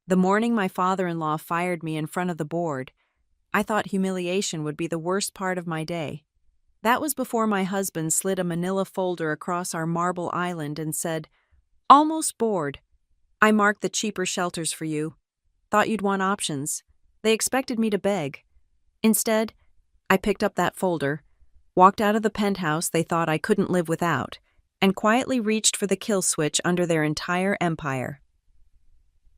The morning my father-in-law fired me in front of the board, I thought humiliation would be the worst part of my day. That was before my husband slid a manila folder across our marble island and said, "Almost bored. I marked the cheaper shelters for you. Thought you'd want options." They expected me to beg. Instead, I picked up that folder, walked out of the penthouse they thought I couldn't live without, and quietly reached for the kill switch under their entire empire.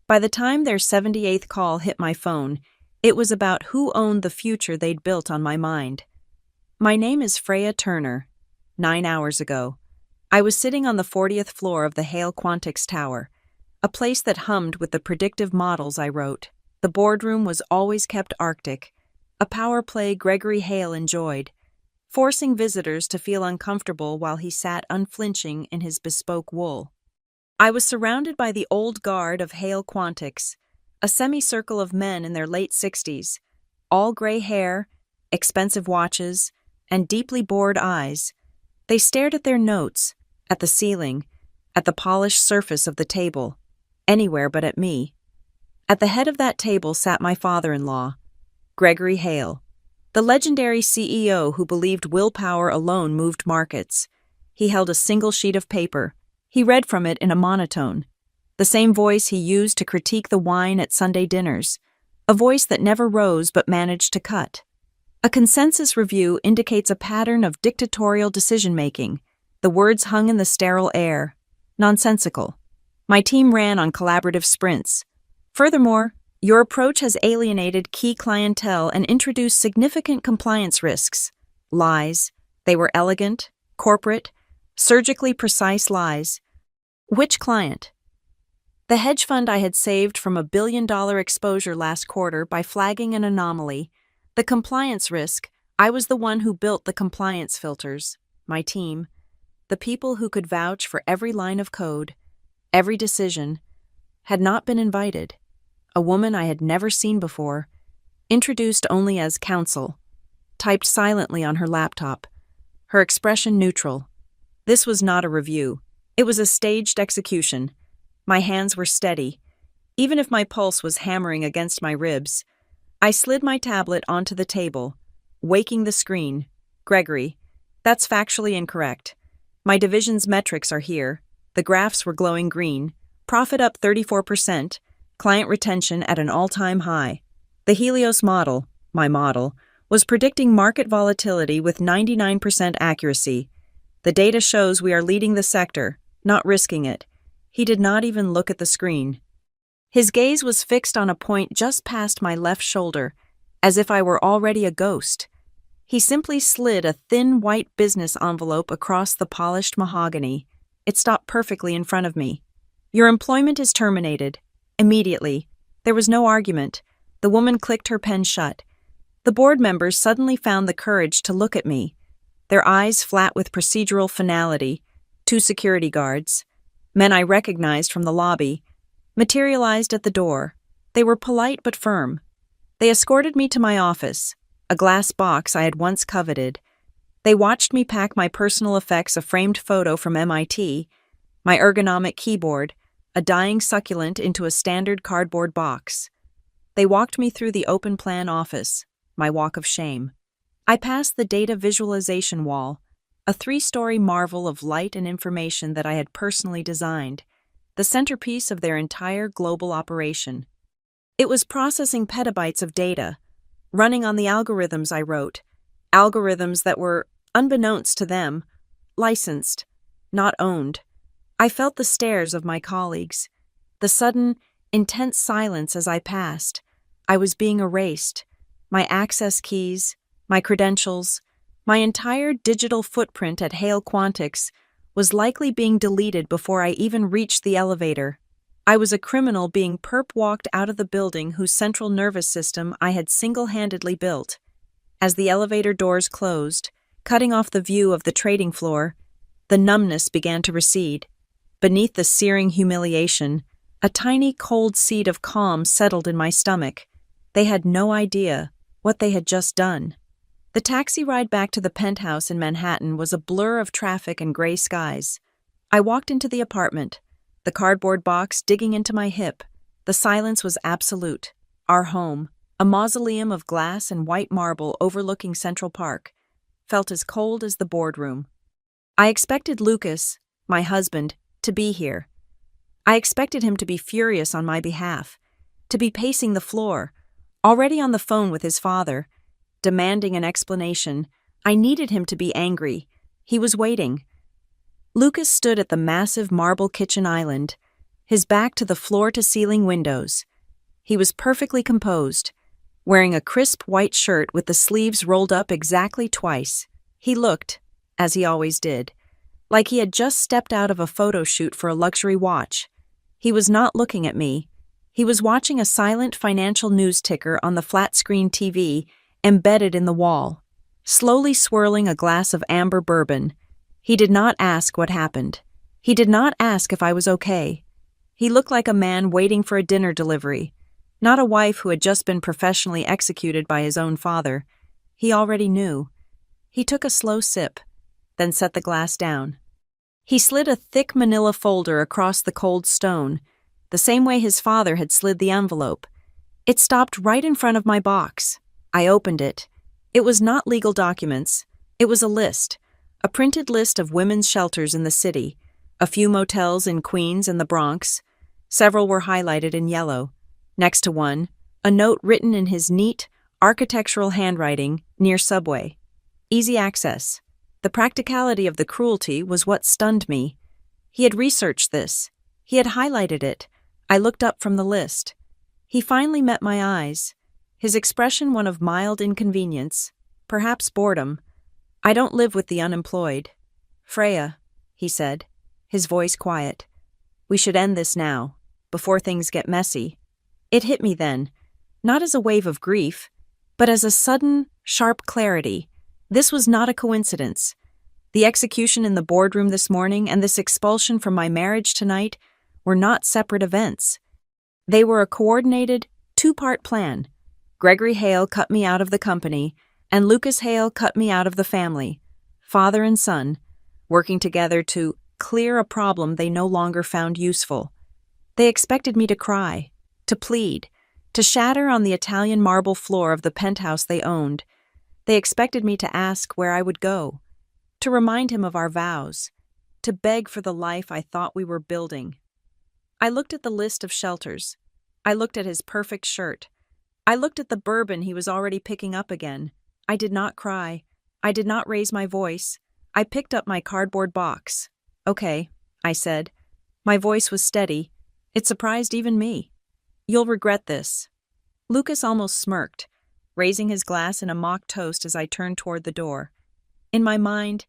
By the time their 78th call hit my phone, it was about who owned the future they'd built on my mind. My name is Freya Turner. 9 hours ago, I was sitting on the 40th floor of the Hale Quantics Tower, a place that hummed with the predictive models I wrote. The boardroom was always kept arctic, a power play Gregory Hale enjoyed, forcing visitors to feel uncomfortable while he sat unflinching in his bespoke wool. I was surrounded by the old guard of Hale Quantics, a semicircle of men in their late 60s, all gray hair, expensive watches, and deeply bored eyes. They stared at their notes, at the ceiling, at the polished surface of the table, anywhere but at me. At the head of that table sat my father-in-law, Gregory Hale, the legendary CEO who believed willpower alone moved markets. He held a single sheet of paper. He read from it in a monotone, the same voice he used to critique the wine at Sunday dinners, a voice that never rose but managed to cut. A consensus review indicates a pattern of dictatorial decision-making. The words hung in the sterile air, nonsensical. My team ran on collaborative sprints. Furthermore, your approach has alienated key clientele and introduced significant compliance risks. Lies. They were elegant, corporate, surgically precise lies. Which client? The hedge fund I had saved from a billion-dollar exposure last quarter by flagging an anomaly. The compliance risk. I was the one who built the compliance filters. My team. The people who could vouch for every line of code, every decision, had not been invited. A woman I had never seen before, introduced only as counsel, typed silently on her laptop, her expression neutral. This was not a review. It was a staged execution. My hands were steady, even if my pulse was hammering against my ribs. I slid my tablet onto the table, waking the screen. "Gregory, that's factually incorrect. My division's metrics are here. The graphs were glowing green. Profit up 34%, client retention at an all-time high. The Helios model, my model, was predicting market volatility with 99% accuracy. The data shows we are leading the sector, not risking it." He did not even look at the screen. His gaze was fixed on a point just past my left shoulder, as if I were already a ghost. He simply slid a thin white business envelope across the polished mahogany. It stopped perfectly in front of me. "Your employment is terminated. Immediately." There was no argument. The woman clicked her pen shut. The board members suddenly found the courage to look at me, their eyes flat with procedural finality. 2 security guards, men I recognized from the lobby, materialized at the door. They were polite but firm. They escorted me to my office, a glass box I had once coveted. They watched me pack my personal effects, a framed photo from MIT, my ergonomic keyboard, a dying succulent, into a standard cardboard box. They walked me through the open plan office, my walk of shame. I passed the data visualization wall, a 3-story marvel of light and information that I had personally designed, the centerpiece of their entire global operation. It was processing petabytes of data, running on the algorithms I wrote, algorithms that were, unbeknownst to them, licensed, not owned. I felt the stares of my colleagues, the sudden, intense silence as I passed. I was being erased. My access keys, my credentials, my entire digital footprint at Hale Quantics was likely being deleted before I even reached the elevator. I was a criminal being perp-walked out of the building whose central nervous system I had single-handedly built. As the elevator doors closed, cutting off the view of the trading floor, the numbness began to recede. Beneath the searing humiliation, a tiny cold seed of calm settled in my stomach. They had no idea what they had just done. The taxi ride back to the penthouse in Manhattan was a blur of traffic and gray skies. I walked into the apartment, the cardboard box digging into my hip, the The silence was absolute. Our home, a mausoleum of glass and white marble overlooking Central Park, felt as cold as the boardroom. I expected Lucas, my husband, to be here. I expected him to be furious on my behalf, to be pacing the floor, already on the phone with his father, demanding an explanation. I needed him to be angry. He was waiting. Lucas stood at the massive marble kitchen island, his back to the floor-to-ceiling windows. He was perfectly composed, wearing a crisp white shirt with the sleeves rolled up exactly twice. He looked, as he always did, like he had just stepped out of a photo shoot for a luxury watch. He was not looking at me. He was watching a silent financial news ticker on the flat-screen TV embedded in the wall, slowly swirling a glass of amber bourbon. He did not ask what happened. He did not ask if I was okay. He looked like a man waiting for a dinner delivery, not a wife who had just been professionally executed by his own father. He already knew. He took a slow sip, then set the glass down. He slid a thick manila folder across the cold stone, the same way his father had slid the envelope. It stopped right in front of my box. I opened it. It was not legal documents. It was a list, a printed list of women's shelters in the city, a few motels in Queens and the Bronx. Several were highlighted in yellow. Next to one, a note written in his neat, architectural handwriting near Subway. Easy access. The practicality of the cruelty was what stunned me. He had researched this. He had highlighted it. I looked up from the list. He finally met my eyes, his expression one of mild inconvenience, perhaps boredom. "I don't live with the unemployed." "Freya," he said, his voice quiet. "We should end this now, before things get messy." It hit me then, not as a wave of grief, but as a sudden, sharp clarity. This was not a coincidence. The execution in the boardroom this morning and this expulsion from my marriage tonight were not separate events. They were a coordinated, two-part plan. Gregory Hale cut me out of the company, and Lucas Hale cut me out of the family, father and son, working together to clear a problem they no longer found useful. They expected me to cry, to plead, to shatter on the Italian marble floor of the penthouse they owned. They expected me to ask where I would go, to remind him of our vows, to beg for the life I thought we were building. I looked at the list of shelters. I looked at his perfect shirt. I looked at the bourbon he was already picking up again. I did not cry. I did not raise my voice. I picked up my cardboard box. "Okay," I said. My voice was steady. It surprised even me. "You'll regret this." Lucas almost smirked, raising his glass in a mock toast as I turned toward the door. In my mind,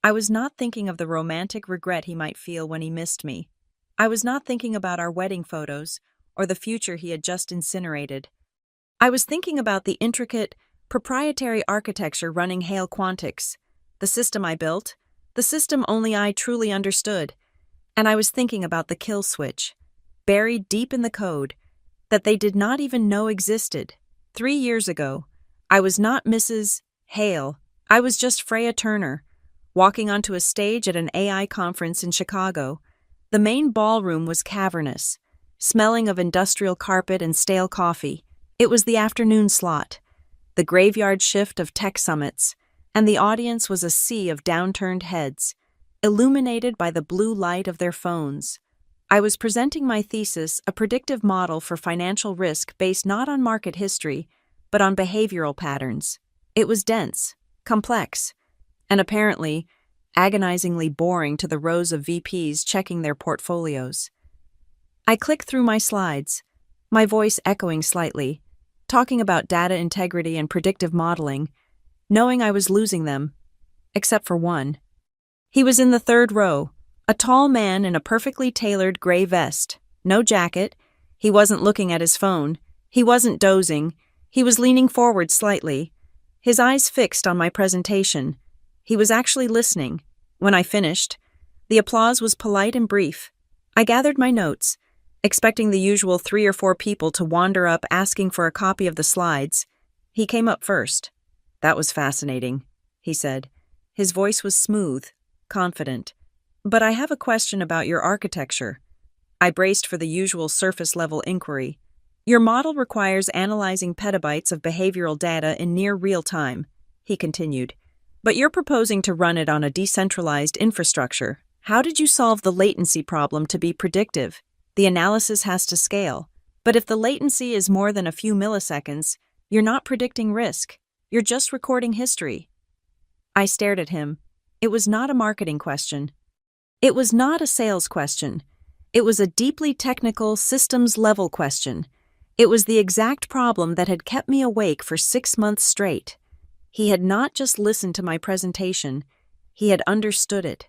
I was not thinking of the romantic regret he might feel when he missed me. I was not thinking about our wedding photos or the future he had just incinerated. I was thinking about the intricate, proprietary architecture running Hale Quantics, the system I built, the system only I truly understood. And I was thinking about the kill switch, buried deep in the code, that they did not even know existed. 3 years ago, I was not Mrs. Hale. I was just Freya Turner, walking onto a stage at an AI conference in Chicago. The main ballroom was cavernous, smelling of industrial carpet and stale coffee. It was the afternoon slot, the graveyard shift of tech summits, and the audience was a sea of downturned heads, illuminated by the blue light of their phones. I was presenting my thesis, a predictive model for financial risk based not on market history, but on behavioral patterns. It was dense, complex, and apparently agonizingly boring to the rows of VPs checking their portfolios. I clicked through my slides, my voice echoing slightly, talking about data integrity and predictive modeling, knowing I was losing them, except for one. He was in the third row, a tall man in a perfectly tailored gray vest, no jacket. He wasn't looking at his phone. He wasn't dozing. He was leaning forward slightly, his eyes fixed on my presentation. He was actually listening. When I finished, the applause was polite and brief. I gathered my notes, expecting the usual 3 or 4 people to wander up asking for a copy of the slides. He came up first. "That was fascinating," he said. His voice was smooth, confident. "But I have a question about your architecture." I braced for the usual surface-level inquiry. Your model requires analyzing petabytes of behavioral data in near real time, he continued. But you're proposing to run it on a decentralized infrastructure. How did you solve the latency problem to be predictive? The analysis has to scale. But if the latency is more than a few milliseconds, you're not predicting risk. You're just recording history. I stared at him. It was not a marketing question. It was not a sales question. It was a deeply technical, systems-level question. It was the exact problem that had kept me awake for 6 months straight. He had not just listened to my presentation. He had understood it.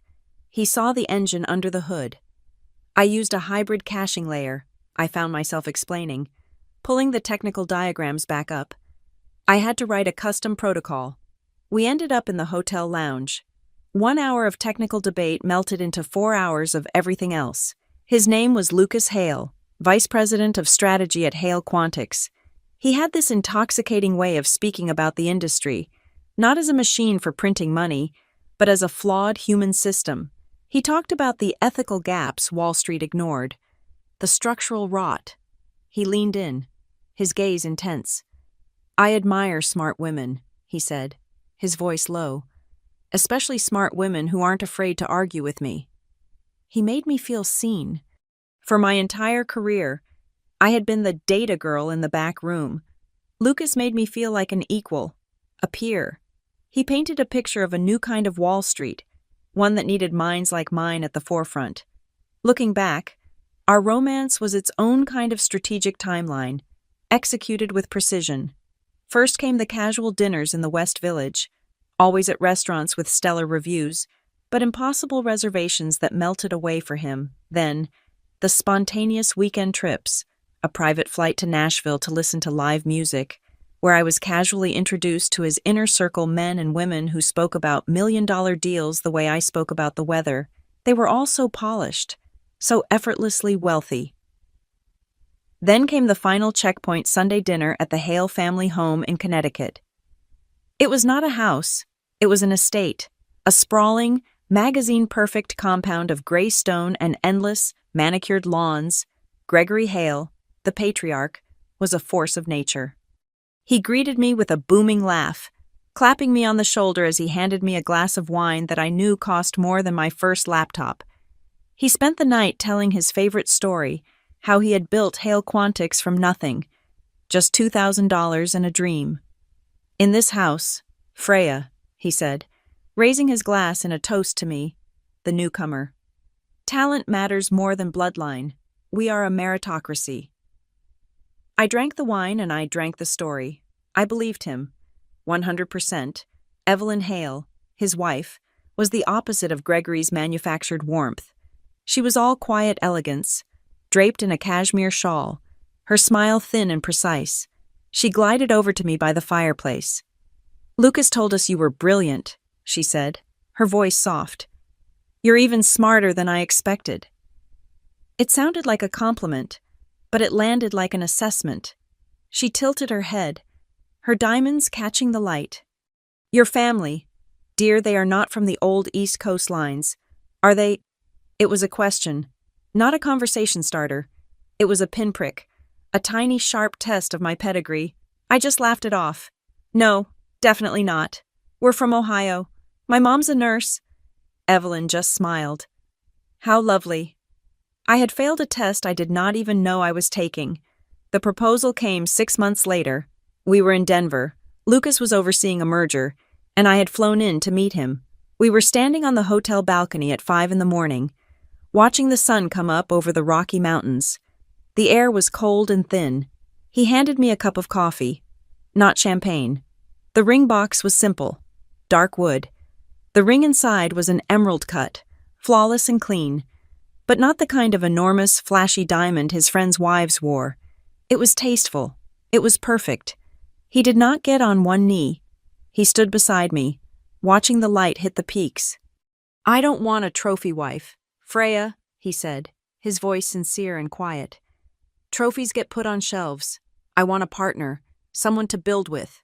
He saw the engine under the hood. I used a hybrid caching layer, I found myself explaining, pulling the technical diagrams back up. I had to write a custom protocol. We ended up in the hotel lounge. 1 hour of technical debate melted into 4 hours of everything else. His name was Lucas Hale, Vice President of Strategy at Hale Quantics. He had this intoxicating way of speaking about the industry, not as a machine for printing money, but as a flawed human system. He talked about the ethical gaps Wall Street ignored, the structural rot. He leaned in, his gaze intense. I admire smart women, he said, his voice low, especially smart women who aren't afraid to argue with me. He made me feel seen. For my entire career, I had been the data girl in the back room. Lucas made me feel like an equal, a peer. He painted a picture of a new kind of Wall Street, one that needed minds like mine at the forefront. Looking back, our romance was its own kind of strategic timeline, executed with precision. First came the casual dinners in the West Village, always at restaurants with stellar reviews, but impossible reservations that melted away for him. Then, the spontaneous weekend trips, a private flight to Nashville to listen to live music, where I was casually introduced to his inner circle men and women who spoke about million-dollar deals the way I spoke about the weather. They were all so polished, so effortlessly wealthy. Then came the final checkpoint Sunday dinner at the Hale family home in Connecticut. It was not a house, it was an estate, a sprawling, magazine-perfect compound of gray stone and endless, manicured lawns. Gregory Hale, the patriarch, was a force of nature. He greeted me with a booming laugh, clapping me on the shoulder as he handed me a glass of wine that I knew cost more than my first laptop. He spent the night telling his favorite story, how he had built Hale Quantics from nothing, just $2,000 and a dream. In this house, Freya, he said, raising his glass in a toast to me, the newcomer. Talent matters more than bloodline. We are a meritocracy. I drank the wine and I drank the story. I believed him. 100%. Evelyn Hale, his wife, was the opposite of Gregory's manufactured warmth. She was all quiet elegance, draped in a cashmere shawl, her smile thin and precise. She glided over to me by the fireplace. Lucas told us you were brilliant, she said, her voice soft. You're even smarter than I expected. It sounded like a compliment, but it landed like an assessment. She tilted her head, her diamonds catching the light. Your family, dear, they are not from the old East Coast lines. Are they? It was a question, not a conversation starter. It was a pinprick, a tiny sharp test of my pedigree. I just laughed it off. No, definitely not. We're from Ohio. My mom's a nurse. Evelyn just smiled. How lovely. I had failed a test I did not even know I was taking. The proposal came 6 months later. We were in Denver. Lucas was overseeing a merger, and I had flown in to meet him. We were standing on the hotel balcony at 5 a.m, watching the sun come up over the Rocky Mountains. The air was cold and thin. He handed me a cup of coffee, not champagne. The ring box was simple, dark wood. The ring inside was an emerald cut, flawless and clean, but not the kind of enormous, flashy diamond his friends' wives wore. It was tasteful. It was perfect. He did not get on one knee. He stood beside me, watching the light hit the peaks. I don't want a trophy wife, Freya, he said, his voice sincere and quiet. Trophies get put on shelves. I want a partner, someone to build with.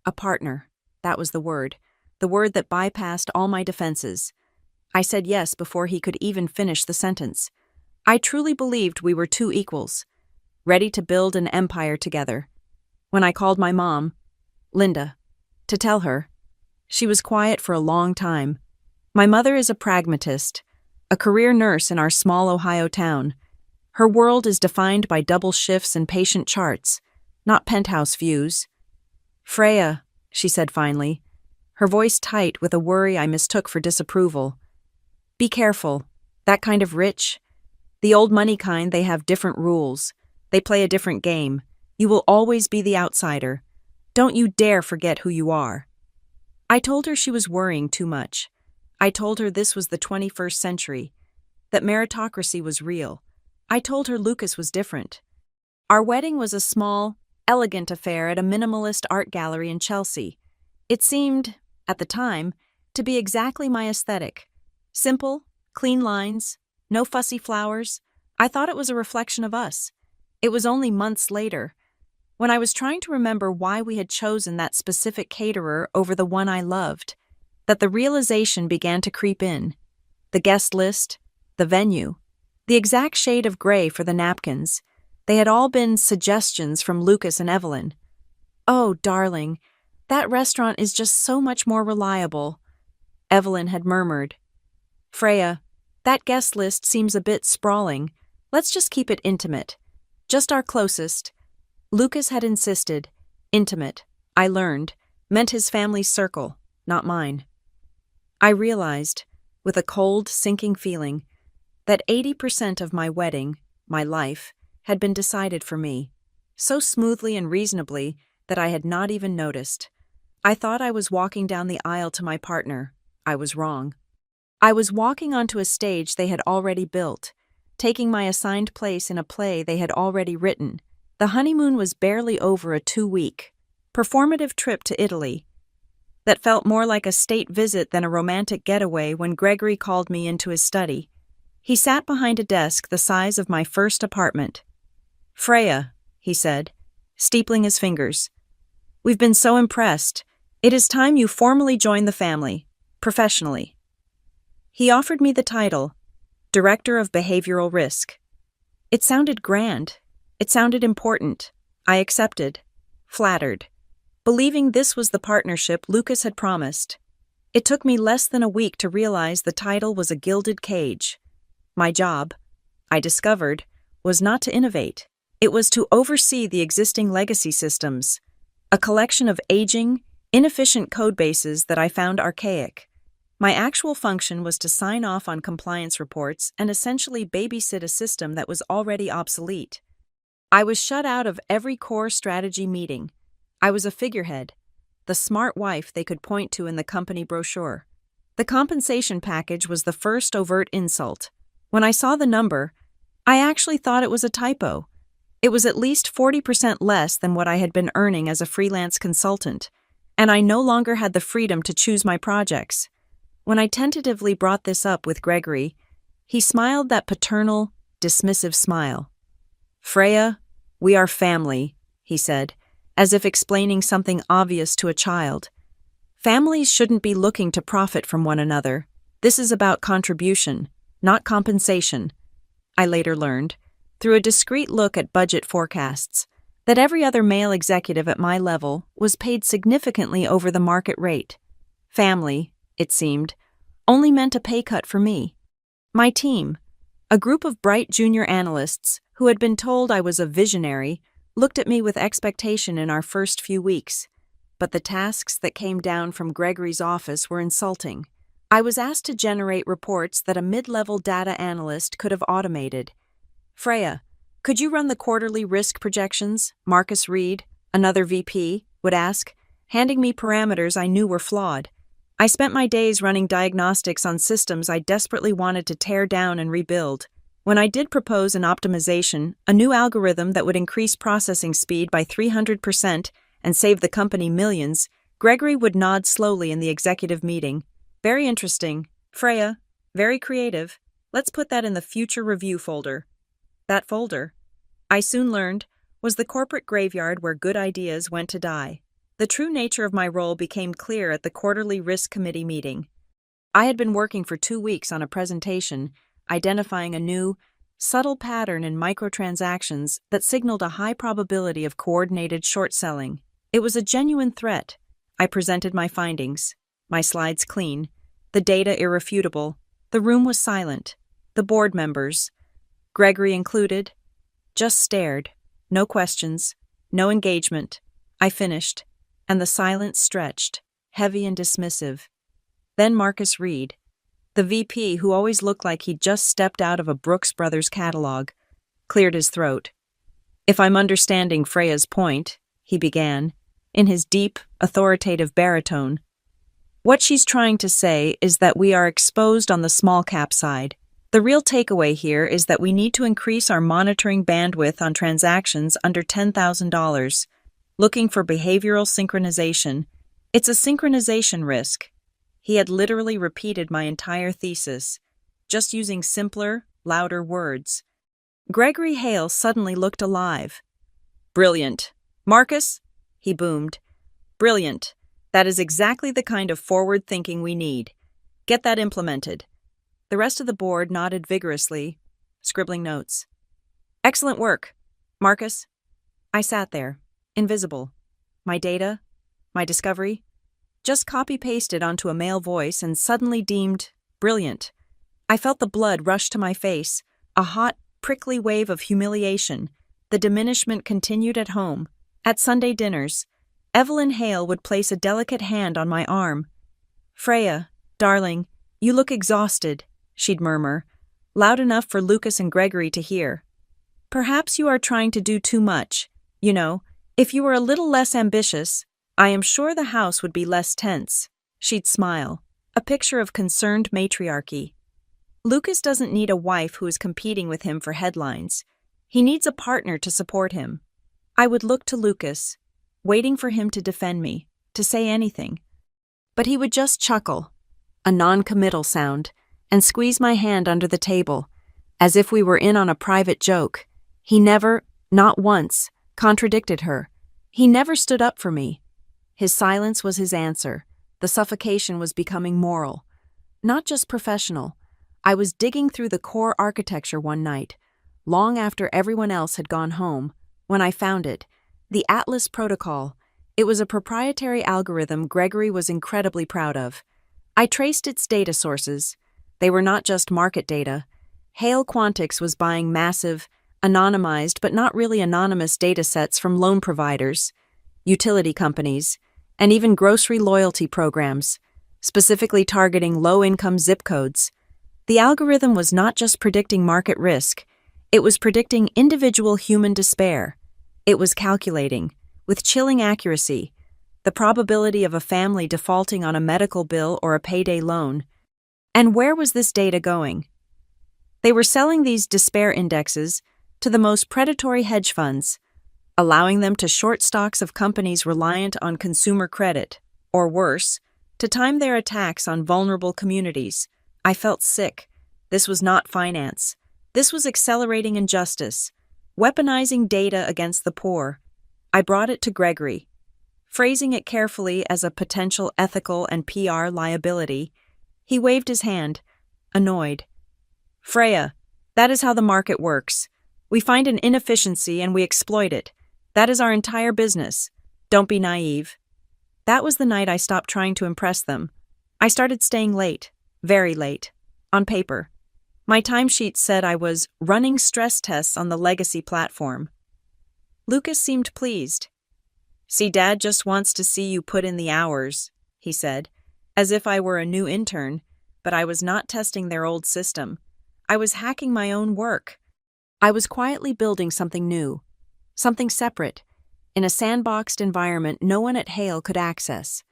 A partner, that was the word that bypassed all my defenses. I said yes before he could even finish the sentence. I truly believed we were two equals, ready to build an empire together. When I called my mom, Linda, to tell her, she was quiet for a long time. My mother is a pragmatist, a career nurse in our small Ohio town. Her world is defined by double shifts and patient charts, not penthouse views. Freya, she said finally, her voice tight with a worry I mistook for disapproval. Be careful. That kind of rich, the old money kind, they have different rules. They play a different game. You will always be the outsider. Don't you dare forget who you are. I told her she was worrying too much. I told her this was the 21st century, that meritocracy was real. I told her Lucas was different. Our wedding was a small, elegant affair at a minimalist art gallery in Chelsea. It seemed, at the time, to be exactly my aesthetic. Simple, clean lines, no fussy flowers. I thought it was a reflection of us. It was only months later, when I was trying to remember why we had chosen that specific caterer over the one I loved, that the realization began to creep in. The guest list, the venue, the exact shade of gray for the napkins. They had all been suggestions from Lucas and Evelyn. Oh, darling, that restaurant is just so much more reliable, Evelyn had murmured. Freya, that guest list seems a bit sprawling. Let's just keep it intimate. Just our closest. Lucas had insisted. Intimate, I learned, meant his family's circle, not mine. I realized, with a cold, sinking feeling, that 80% of my wedding, my life, had been decided for me, so smoothly and reasonably that I had not even noticed. I thought I was walking down the aisle to my partner. I was wrong. I was walking onto a stage they had already built, taking my assigned place in a play they had already written. The honeymoon was barely over a 2-week, performative trip to Italy that felt more like a state visit than a romantic getaway when Gregory called me into his study. He sat behind a desk the size of my first apartment. Freya, he said, steepling his fingers. We've been so impressed. It is time you formally join the family, professionally. He offered me the title, Director of Behavioral Risk. It sounded grand. It sounded important. I accepted, flattered, believing this was the partnership Lucas had promised. It took me less than a week to realize the title was a gilded cage. My job, I discovered, was not to innovate. It was to oversee the existing legacy systems, a collection of aging, inefficient codebases that I found archaic. My actual function was to sign off on compliance reports and essentially babysit a system that was already obsolete. I was shut out of every core strategy meeting. I was a figurehead, the smart wife they could point to in the company brochure. The compensation package was the first overt insult. When I saw the number, I actually thought it was a typo. It was at least 40% less than what I had been earning as a freelance consultant, and I no longer had the freedom to choose my projects. When I tentatively brought this up with Gregory, he smiled that paternal, dismissive smile. Freya, we are family, he said, as if explaining something obvious to a child. Families shouldn't be looking to profit from one another. This is about contribution, not compensation. I later learned, through a discreet look at budget forecasts, that every other male executive at my level was paid significantly over the market rate. Family, it seemed, only meant a pay cut for me. My team, a group of bright junior analysts who had been told I was a visionary, looked at me with expectation in our first few weeks. But the tasks that came down from Gregory's office were insulting. I was asked to generate reports that a mid-level data analyst could have automated. Freya, could you run the quarterly risk projections? Marcus Reed, another VP, would ask, handing me parameters I knew were flawed. I spent my days running diagnostics on systems I desperately wanted to tear down and rebuild. When I did propose an optimization, a new algorithm that would increase processing speed by 300% and save the company millions, Gregory would nod slowly in the executive meeting. Very interesting. Freya, very creative. Let's put that in the future review folder. That folder, I soon learned, was the corporate graveyard where good ideas went to die. The true nature of my role became clear at the quarterly risk committee meeting. I had been working for 2 weeks on a presentation identifying a new, subtle pattern in microtransactions that signaled a high probability of coordinated short selling. It was a genuine threat. I presented my findings, my slides clean, the data irrefutable. The room was silent. The board members, Gregory included, just stared. No questions, no engagement. I finished, and the silence stretched, heavy and dismissive. Then Marcus Reed, the VP who always looked like he'd just stepped out of a Brooks Brothers catalog, cleared his throat. "If I'm understanding Freya's point," he began, in his deep, authoritative baritone, "what she's trying to say is that we are exposed on the small cap side. The real takeaway here is that we need to increase our monitoring bandwidth on transactions under $10,000. Looking for behavioral synchronization. It's a synchronization risk." He had literally repeated my entire thesis, just using simpler, louder words. Gregory Hale suddenly looked alive. "Brilliant. Marcus," he boomed. "Brilliant. That is exactly the kind of forward thinking we need. Get that implemented." The rest of the board nodded vigorously, scribbling notes. "Excellent work, Marcus." I sat there, invisible. My data, my discovery, just copy-pasted onto a male voice and suddenly deemed brilliant. I felt the blood rush to my face, a hot, prickly wave of humiliation. The diminishment continued at home. At Sunday dinners, Evelyn Hale would place a delicate hand on my arm. "Freya, darling, you look exhausted," she'd murmur, loud enough for Lucas and Gregory to hear. "Perhaps you are trying to do too much. You know, if you were a little less ambitious, I am sure the house would be less tense." She'd smile, a picture of concerned matriarchy. "Lucas doesn't need a wife who is competing with him for headlines. He needs a partner to support him." I would look to Lucas, waiting for him to defend me, to say anything. But he would just chuckle, a non-committal sound, and squeeze my hand under the table, as if we were in on a private joke. He never, not once, contradicted her. He never stood up for me. His silence was his answer. The suffocation was becoming moral, not just professional. I was digging through the core architecture one night, long after everyone else had gone home, when I found it, the Atlas Protocol. It was a proprietary algorithm Gregory was incredibly proud of. I traced its data sources. They were not just market data. Hale Quantix was buying massive, anonymized but not really anonymous datasets from loan providers, utility companies, and even grocery loyalty programs, specifically targeting low-income zip codes. The algorithm was not just predicting market risk, it was predicting individual human despair. It was calculating, with chilling accuracy, the probability of a family defaulting on a medical bill or a payday loan. And where was this data going? They were selling these despair indexes to the most predatory hedge funds, allowing them to short stocks of companies reliant on consumer credit, or worse, to time their attacks on vulnerable communities. I felt sick. This was not finance. This was accelerating injustice, weaponizing data against the poor. I brought it to Gregory, phrasing it carefully as a potential ethical and PR liability. He waved his hand, annoyed. "Freya, that is how the market works. We find an inefficiency and we exploit it. That is our entire business. Don't be naive." That was the night I stopped trying to impress them. I started staying late, very late, on paper. My timesheet said I was running stress tests on the legacy platform. Lucas seemed pleased. "See, Dad just wants to see you put in the hours," he said, as if I were a new intern, but I was not testing their old system. I was hacking my own work. I was quietly building something new, something separate, in a sandboxed environment no one at Hale could access.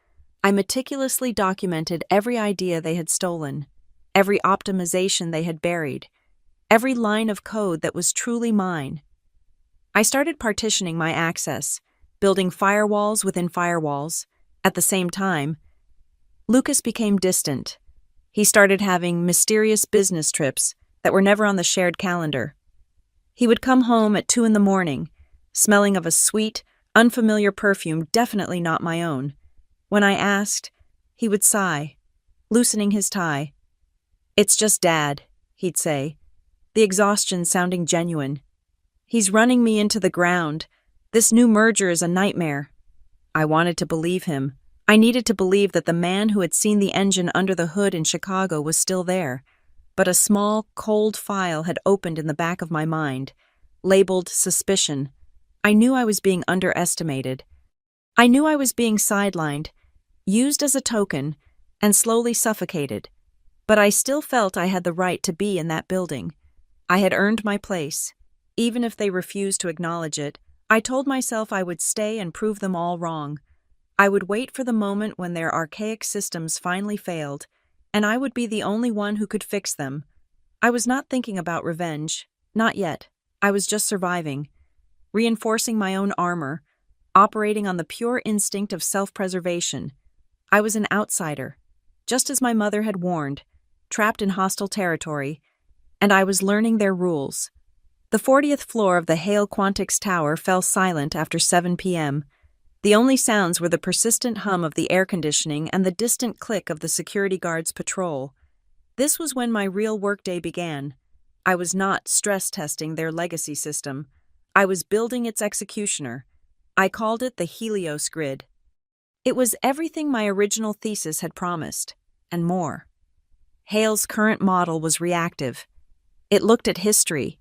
I meticulously documented every idea they had stolen, every optimization they had buried, every line of code that was truly mine. I started partitioning my access, building firewalls within firewalls. At the same time, Lucas became distant. He started having mysterious business trips that were never on the shared calendar. He would come home at 2 a.m, smelling of a sweet, unfamiliar perfume definitely not my own. When I asked, he would sigh, loosening his tie. "It's just Dad," he'd say. the exhaustion sounding genuine. "He's running me into the ground. This new merger is a nightmare." I wanted to believe him. I needed to believe that the man who had seen the engine under the hood in Chicago was still there. But a small, cold file had opened in the back of my mind, labeled suspicion. I knew I was being underestimated. I knew I was being sidelined, used as a token, and slowly suffocated. But I still felt I had the right to be in that building. I had earned my place. Even if they refused to acknowledge it, I told myself I would stay and prove them all wrong. I would wait for the moment when their archaic systems finally failed, and I would be the only one who could fix them. I was not thinking about revenge. Not yet. I was just surviving, reinforcing my own armor, operating on the pure instinct of self-preservation. I was an outsider, just as my mother had warned, trapped in hostile territory, and I was learning their rules. The 40th floor of the Hale Quantix Tower fell silent after 7 p.m. The only sounds were the persistent hum of the air conditioning and the distant click of the security guard's patrol. This was when my real workday began. I was not stress testing their legacy system. I was building its executioner. I called it the Helios Grid. It was everything my original thesis had promised, and more. Hale's current model was reactive. It looked at history.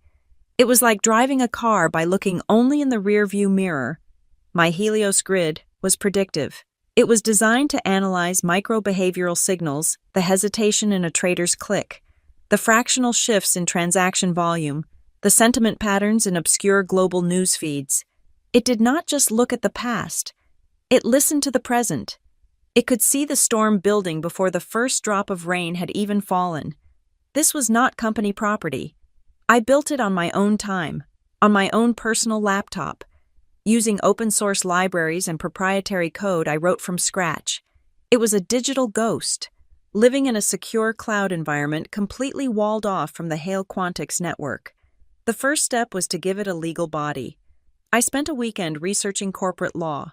It was like driving a car by looking only in the rearview mirror. My Helios Grid was predictive. It was designed to analyze micro-behavioral signals, the hesitation in a trader's click, the fractional shifts in transaction volume, the sentiment patterns in obscure global news feeds. It did not just look at the past. It listened to the present. It could see the storm building before the first drop of rain had even fallen. This was not company property. I built it on my own time, on my own personal laptop. Using open-source libraries and proprietary code I wrote from scratch. It was a digital ghost, living in a secure cloud environment completely walled off from the Hale Quantix network. The first step was to give it a legal body. I spent a weekend researching corporate law.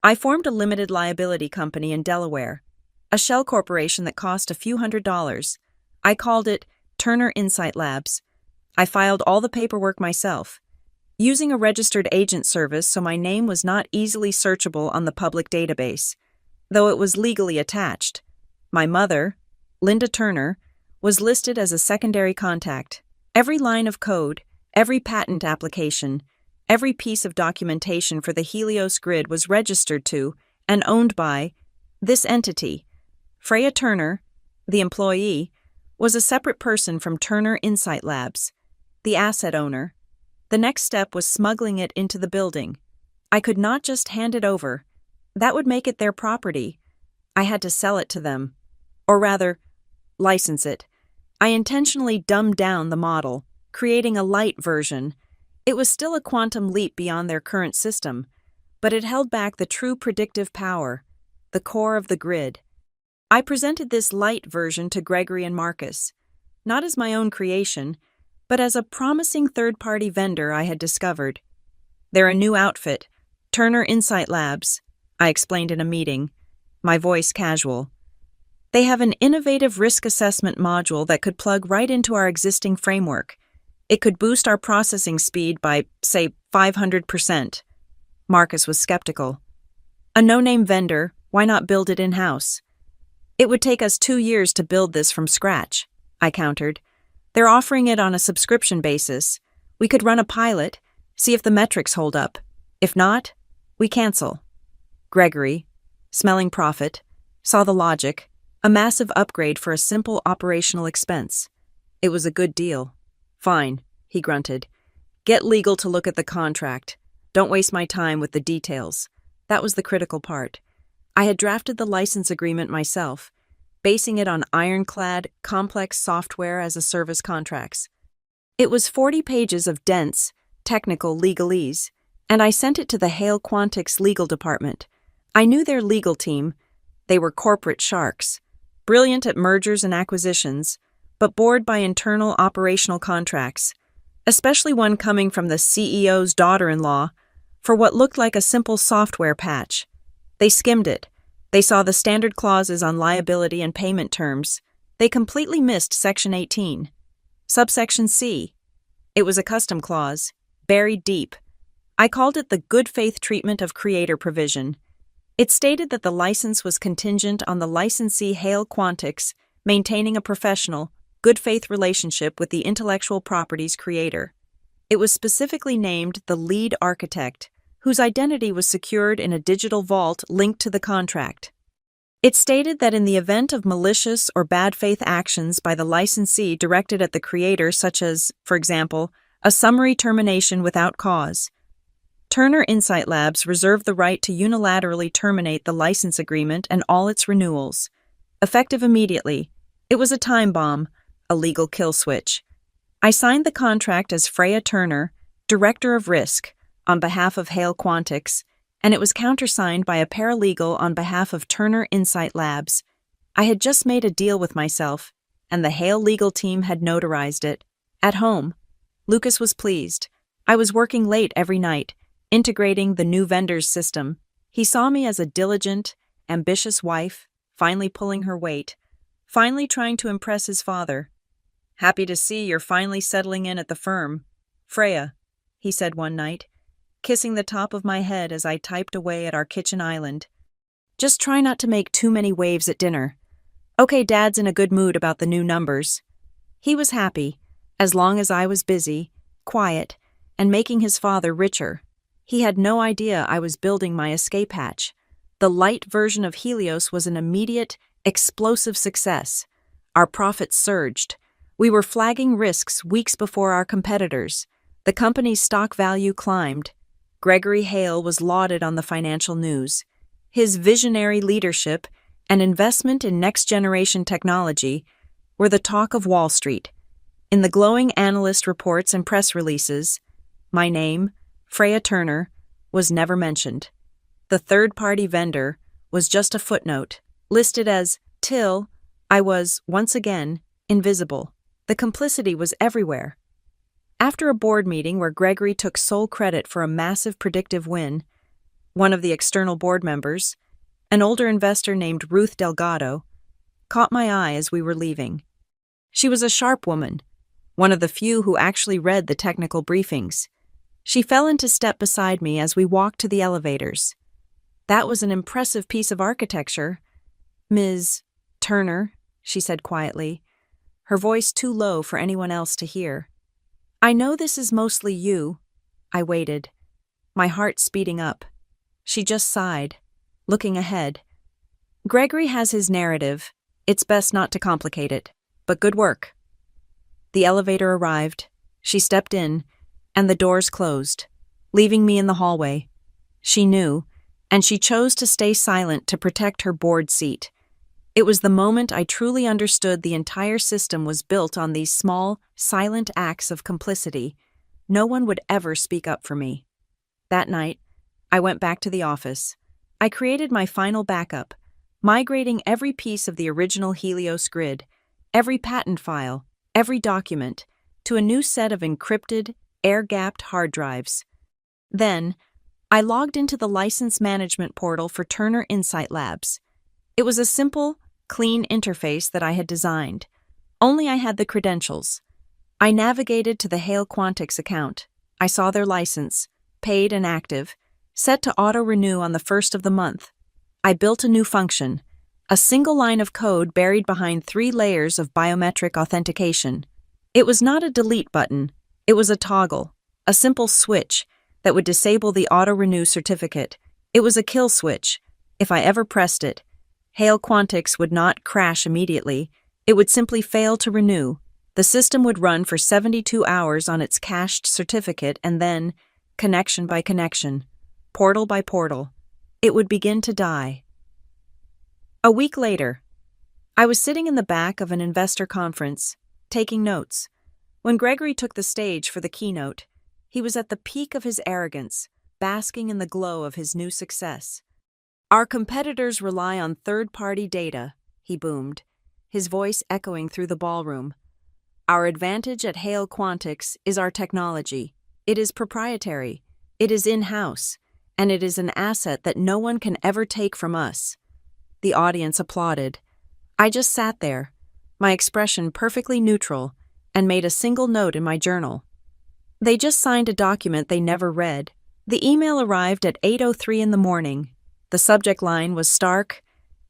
I formed a limited liability company in Delaware, a shell corporation that cost a few $100s. I called it Turner Insight Labs. I filed all the paperwork myself, using a registered agent service so my name was not easily searchable on the public database, though it was legally attached. My mother, Linda Turner, was listed as a secondary contact. Every line of code, every patent application, every piece of documentation for the Helios Grid was registered to and owned by this entity. Freya Turner, the employee, was a separate person from Turner Insight Labs, the asset owner. The next step was smuggling it into the building. I could not just hand it over. That would make it their property. I had to sell it to them. Or rather, license it. I intentionally dumbed down the model, creating a light version. It was still a quantum leap beyond their current system, but it held back the true predictive power, the core of the grid. I presented this light version to Gregory and Marcus, not as my own creation, but as a promising third-party vendor I had discovered. "They're a new outfit, Turner Insight Labs," I explained in a meeting, my voice casual. "They have an innovative risk assessment module that could plug right into our existing framework. It could boost our processing speed by, say, 500%. Marcus was skeptical. "A no-name vendor, why not build it in-house?" "It would take us 2 years to build this from scratch," I countered. "They're offering it on a subscription basis. We could run a pilot, see if the metrics hold up. If not, we cancel." Gregory, smelling profit, saw the logic, a massive upgrade for a simple operational expense. It was a good deal. "Fine," he grunted. "Get legal to look at the contract. Don't waste my time with the details." That was the critical part. I had drafted the license agreement myself, basing it on ironclad, complex software-as-a-service contracts. It was 40 pages of dense, technical legalese, and I sent it to the Hale Quantix legal department. I knew their legal team. They were corporate sharks, brilliant at mergers and acquisitions, but bored by internal operational contracts, especially one coming from the CEO's daughter-in-law, for what looked like a simple software patch. They skimmed it. They saw the standard clauses on liability and payment terms. They completely missed Section 18. Subsection C. It was a custom clause, buried deep. I called it the good faith treatment of creator provision. It stated that the license was contingent on the licensee Hale Quantix maintaining a professional, good faith relationship with the intellectual property's creator. It was specifically named the lead architect, whose identity was secured in a digital vault linked to the contract. It stated that in the event of malicious or bad faith actions by the licensee directed at the creator, such as, for example, a summary termination without cause, Turner Insight Labs reserved the right to unilaterally terminate the license agreement and all its renewals. Effective immediately, it was a time bomb, a legal kill switch. I signed the contract as Freya Turner, Director of Risk, on behalf of Hale Quantix, and it was countersigned by a paralegal on behalf of Turner Insight Labs. I had just made a deal with myself, and the Hale legal team had notarized it. At home, Lucas was pleased. I was working late every night, integrating the new vendor's system. He saw me as a diligent, ambitious wife, finally pulling her weight, finally trying to impress his father. "Happy to see you're finally settling in at the firm, Freya," he said one night, kissing the top of my head as I typed away at our kitchen island. "Just try not to make too many waves at dinner. Okay, Dad's in a good mood about the new numbers." He was happy, as long as I was busy, quiet, and making his father richer. He had no idea I was building my escape hatch. The light version of Helios was an immediate, explosive success. Our profits surged. We were flagging risks weeks before our competitors. The company's stock value climbed. Gregory Hale was lauded on the financial news. His visionary leadership and investment in next-generation technology were the talk of Wall Street. In the glowing analyst reports and press releases, my name, Freya Turner, was never mentioned. The third-party vendor was just a footnote, listed as till I was, once again, invisible. The complicity was everywhere. After a board meeting where Gregory took sole credit for a massive predictive win, one of the external board members, an older investor named Ruth Delgado, caught my eye as we were leaving. She was a sharp woman, one of the few who actually read the technical briefings. She fell into step beside me as we walked to the elevators. "That was an impressive piece of architecture, Ms. Turner," she said quietly, her voice too low for anyone else to hear. "I know this is mostly you." I waited, my heart speeding up. She just sighed, looking ahead. "Gregory has his narrative. It's best not to complicate it, but good work." The elevator arrived. She stepped in, and the doors closed, leaving me in the hallway. She knew, and she chose to stay silent to protect her board seat. It was the moment I truly understood the entire system was built on these small, silent acts of complicity. No one would ever speak up for me. That night, I went back to the office. I created my final backup, migrating every piece of the original Helios grid, every patent file, every document, to a new set of encrypted, air-gapped hard drives. Then, I logged into the license management portal for Turner Insight Labs. It was a simple, clean interface that I had designed. Only I had the credentials. I navigated to the Hale Quantix account. I saw their license, paid and active, set to auto-renew on the 1st of the month. I built a new function, a single line of code buried behind 3 layers of biometric authentication. It was not a delete button. It was a toggle, a simple switch that would disable the auto-renew certificate. It was a kill switch. If I ever pressed it, Hale Quantix would not crash immediately. It would simply fail to renew. The system would run for 72 hours on its cached certificate, and then, connection by connection, portal by portal, it would begin to die. A week later, I was sitting in the back of an investor conference, taking notes. When Gregory took the stage for the keynote, he was at the peak of his arrogance, basking in the glow of his new success. "Our competitors rely on third-party data," he boomed, his voice echoing through the ballroom. "Our advantage at Hale Quantix is our technology. It is proprietary, it is in-house, and it is an asset that no one can ever take from us." The audience applauded. I just sat there, my expression perfectly neutral, and made a single note in my journal. They just signed a document they never read. The email arrived at 8:03 in the morning. The subject line was stark,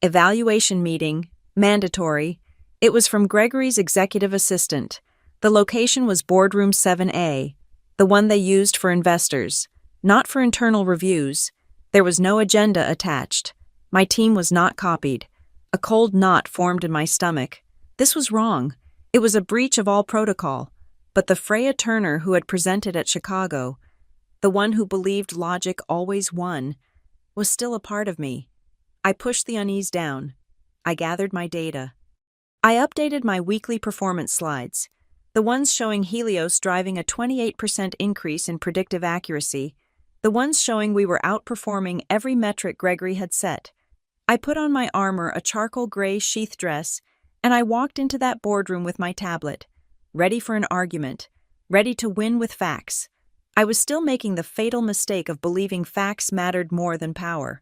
evaluation meeting, mandatory. It was from Gregory's executive assistant. The location was boardroom 7A, the one they used for investors, not for internal reviews. There was no agenda attached. My team was not copied. A cold knot formed in my stomach. This was wrong. It was a breach of all protocol. But the Freya Turner who had presented at Chicago, the one who believed logic always won, was still a part of me. I pushed the unease down. I gathered my data. I updated my weekly performance slides, the ones showing Helios driving a 28% increase in predictive accuracy, the ones showing we were outperforming every metric Gregory had set. I put on my armor, a charcoal gray sheath dress, and I walked into that boardroom with my tablet, ready for an argument, ready to win with facts. I was still making the fatal mistake of believing facts mattered more than power.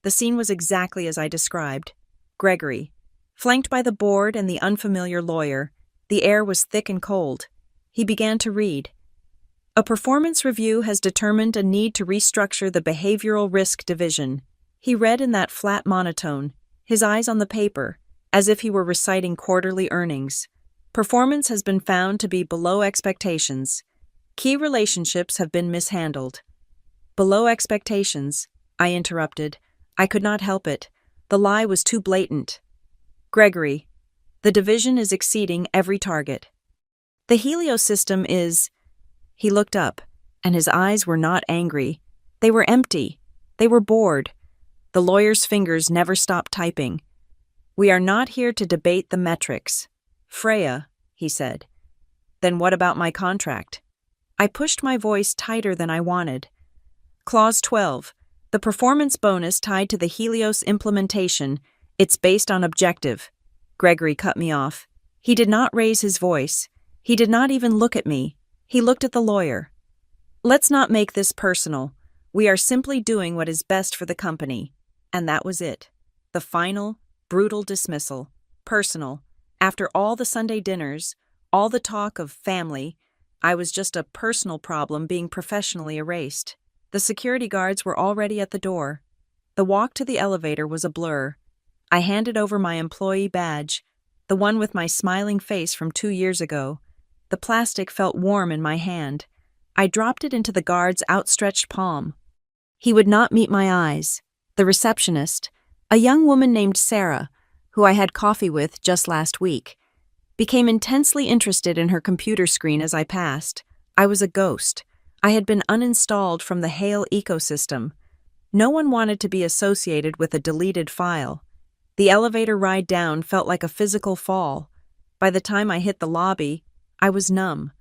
The scene was exactly as I described. Gregory, flanked by the board and the unfamiliar lawyer, the air was thick and cold. He began to read. A performance review has determined a need to restructure the behavioral risk division. He read in that flat monotone, his eyes on the paper, as if he were reciting quarterly earnings. Performance has been found to be below expectations. Key relationships have been mishandled. Below expectations, I interrupted. I could not help it. The lie was too blatant. Gregory, the division is exceeding every target. The Helios system is... He looked up, and his eyes were not angry. They were empty. They were bored. The lawyer's fingers never stopped typing. We are not here to debate the metrics. Freya, he said. Then what about my contract? I pushed my voice tighter than I wanted. Clause 12. The performance bonus tied to the Helios implementation, it's based on objective. Gregory cut me off. He did not raise his voice. He did not even look at me. He looked at the lawyer. Let's not make this personal. We are simply doing what is best for the company. And that was it. The final, brutal dismissal. Personal. After all the Sunday dinners, all the talk of family, I was just a personal problem being professionally erased. The security guards were already at the door. The walk to the elevator was a blur. I handed over my employee badge, the one with my smiling face from 2 years ago. The plastic felt warm in my hand. I dropped it into the guard's outstretched palm. He would not meet my eyes. The receptionist, a young woman named Sarah, who I had coffee with just last week, became intensely interested in her computer screen as I passed. I was a ghost. I had been uninstalled from the Hale ecosystem. No one wanted to be associated with a deleted file. The elevator ride down felt like a physical fall. By the time I hit the lobby, I was numb.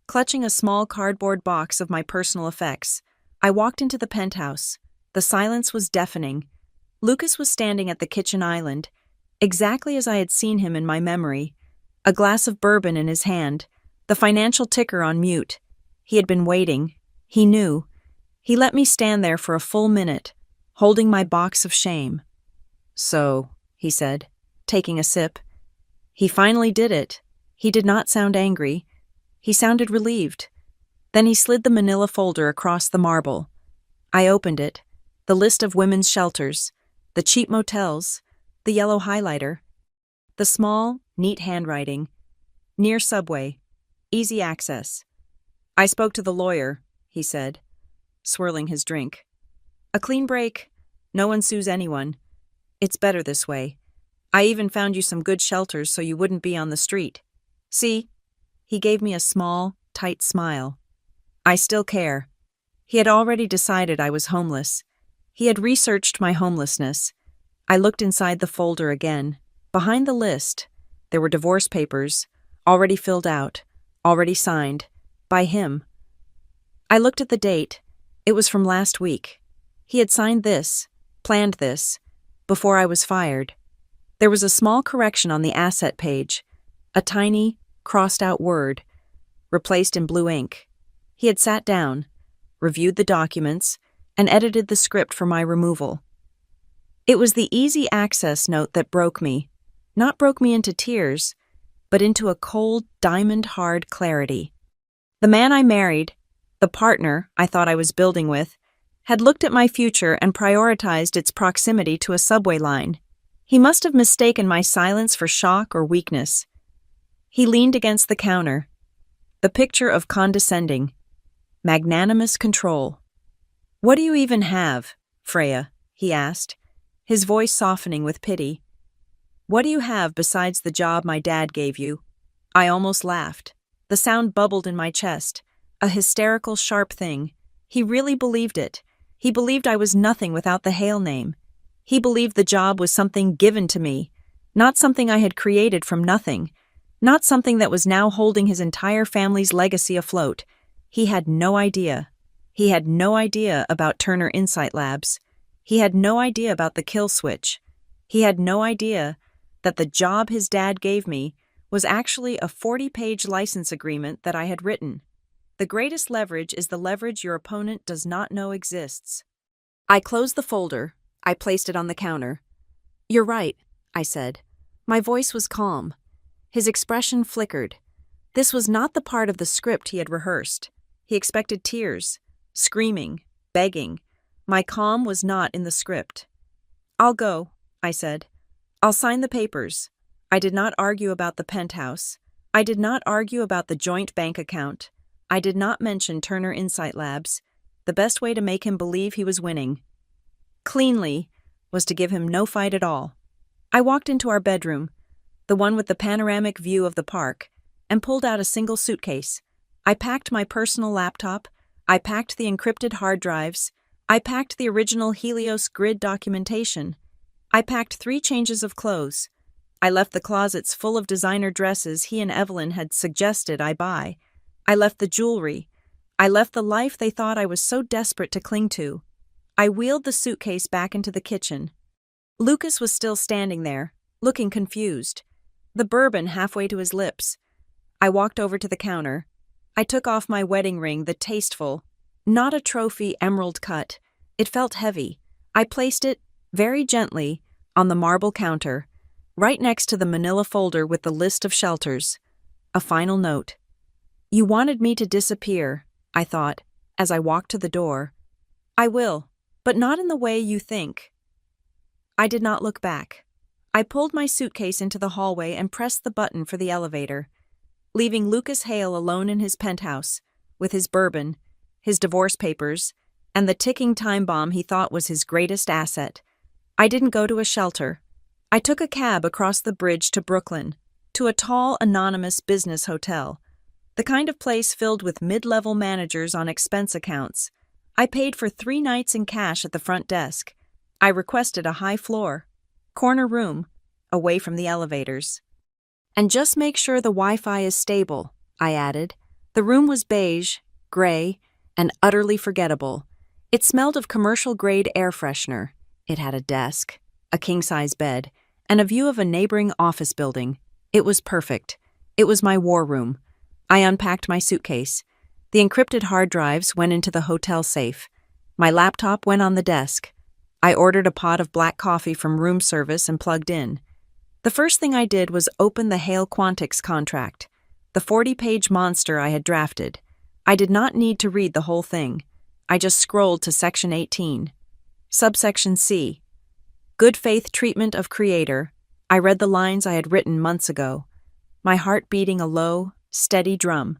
Clutching a small cardboard box of my personal effects, I walked into the penthouse. The silence was deafening. Lucas was standing at the kitchen island, exactly as I had seen him in my memory, a glass of bourbon in his hand, the financial ticker on mute. He had been waiting. He knew. He let me stand there for a full minute, holding my box of shame. So, he said, taking a sip. He finally did it. He did not sound angry. He sounded relieved. Then he slid the manila folder across the marble. I opened it. The list of women's shelters, the cheap motels, the yellow highlighter, the small, neat handwriting, near subway, easy access. I spoke to the lawyer, he said, swirling his drink. A clean break. No one sues anyone. It's better this way. I even found you some good shelters so you wouldn't be on the street. See? He gave me a small, tight smile. I still care. He had already decided I was homeless. He had researched my homelessness. I looked inside the folder again. Behind the list, there were divorce papers, already filled out, already signed, by him. I looked at the date. It was from last week. He had signed this, planned this, before I was fired. There was a small correction on the asset page, a tiny, crossed-out word, replaced in blue ink. He had sat down, reviewed the documents, and edited the script for my removal. It was the easy access note that broke me. Not broke me into tears. but into a cold, diamond-hard clarity. The man I married, the partner I thought I was building with, had looked at my future and prioritized its proximity to a subway line. He must have mistaken my silence for shock or weakness. He leaned against the counter, the picture of condescending, magnanimous control. "What do you even have, Freya?" he asked, his voice softening with pity. "What do you have besides the job my dad gave you?" I almost laughed. The sound bubbled in my chest, a hysterical, sharp thing. He really believed it. He believed I was nothing without the Hale name. He believed the job was something given to me, not something I had created from nothing, not something that was now holding his entire family's legacy afloat. He had no idea. He had no idea about Turner Insight Labs. He had no idea about the kill switch. He had no idea that the job his dad gave me was actually a 40-page license agreement that I had written. The greatest leverage is the leverage your opponent does not know exists. I closed the folder. I placed it on the counter. "You're right," I said. My voice was calm. His expression flickered. This was not the part of the script he had rehearsed. He expected tears, screaming, begging. My calm was not in the script. "I'll go," I said. "I'll sign the papers." I did not argue about the penthouse. I did not argue about the joint bank account. I did not mention Turner Insight Labs. The best way to make him believe he was winning cleanly was to give him no fight at all. I walked into our bedroom, the one with the panoramic view of the park, and pulled out a single suitcase. I packed my personal laptop. I packed the encrypted hard drives. I packed the original Helios grid documentation. I packed 3 changes of clothes. I left the closets full of designer dresses he and Evelyn had suggested I buy. I left the jewelry. I left the life they thought I was so desperate to cling to. I wheeled the suitcase back into the kitchen. Lucas was still standing there, looking confused, the bourbon halfway to his lips. I walked over to the counter. I took off my wedding ring, the tasteful, not a trophy emerald cut. It felt heavy. I placed it, very gently, on the marble counter, right next to the manila folder with the list of shelters. A final note. "You wanted me to disappear," I thought, as I walked to the door. "I will, but not in the way you think." I did not look back. I pulled my suitcase into the hallway and pressed the button for the elevator, leaving Lucas Hale alone in his penthouse, with his bourbon, his divorce papers, and the ticking time bomb he thought was his greatest asset. I didn't go to a shelter. I took a cab across the bridge to Brooklyn, to a tall, anonymous business hotel, the kind of place filled with mid-level managers on expense accounts. I paid for 3 nights in cash at the front desk. I requested a high floor, corner room, away from the elevators. "And just make sure the Wi-Fi is stable," I added. The room was beige, gray, and utterly forgettable. It smelled of commercial-grade air freshener. It had a desk, a king-size bed, and a view of a neighboring office building. It was perfect. It was my war room. I unpacked my suitcase. The encrypted hard drives went into the hotel safe. My laptop went on the desk. I ordered a pot of black coffee from room service and plugged in. The first thing I did was open the Hale Quantix contract, the 40-page monster I had drafted. I did not need to read the whole thing. I just scrolled to Section 18. Subsection C. Good faith treatment of creator. I read the lines I had written months ago, my heart beating a low, steady drum.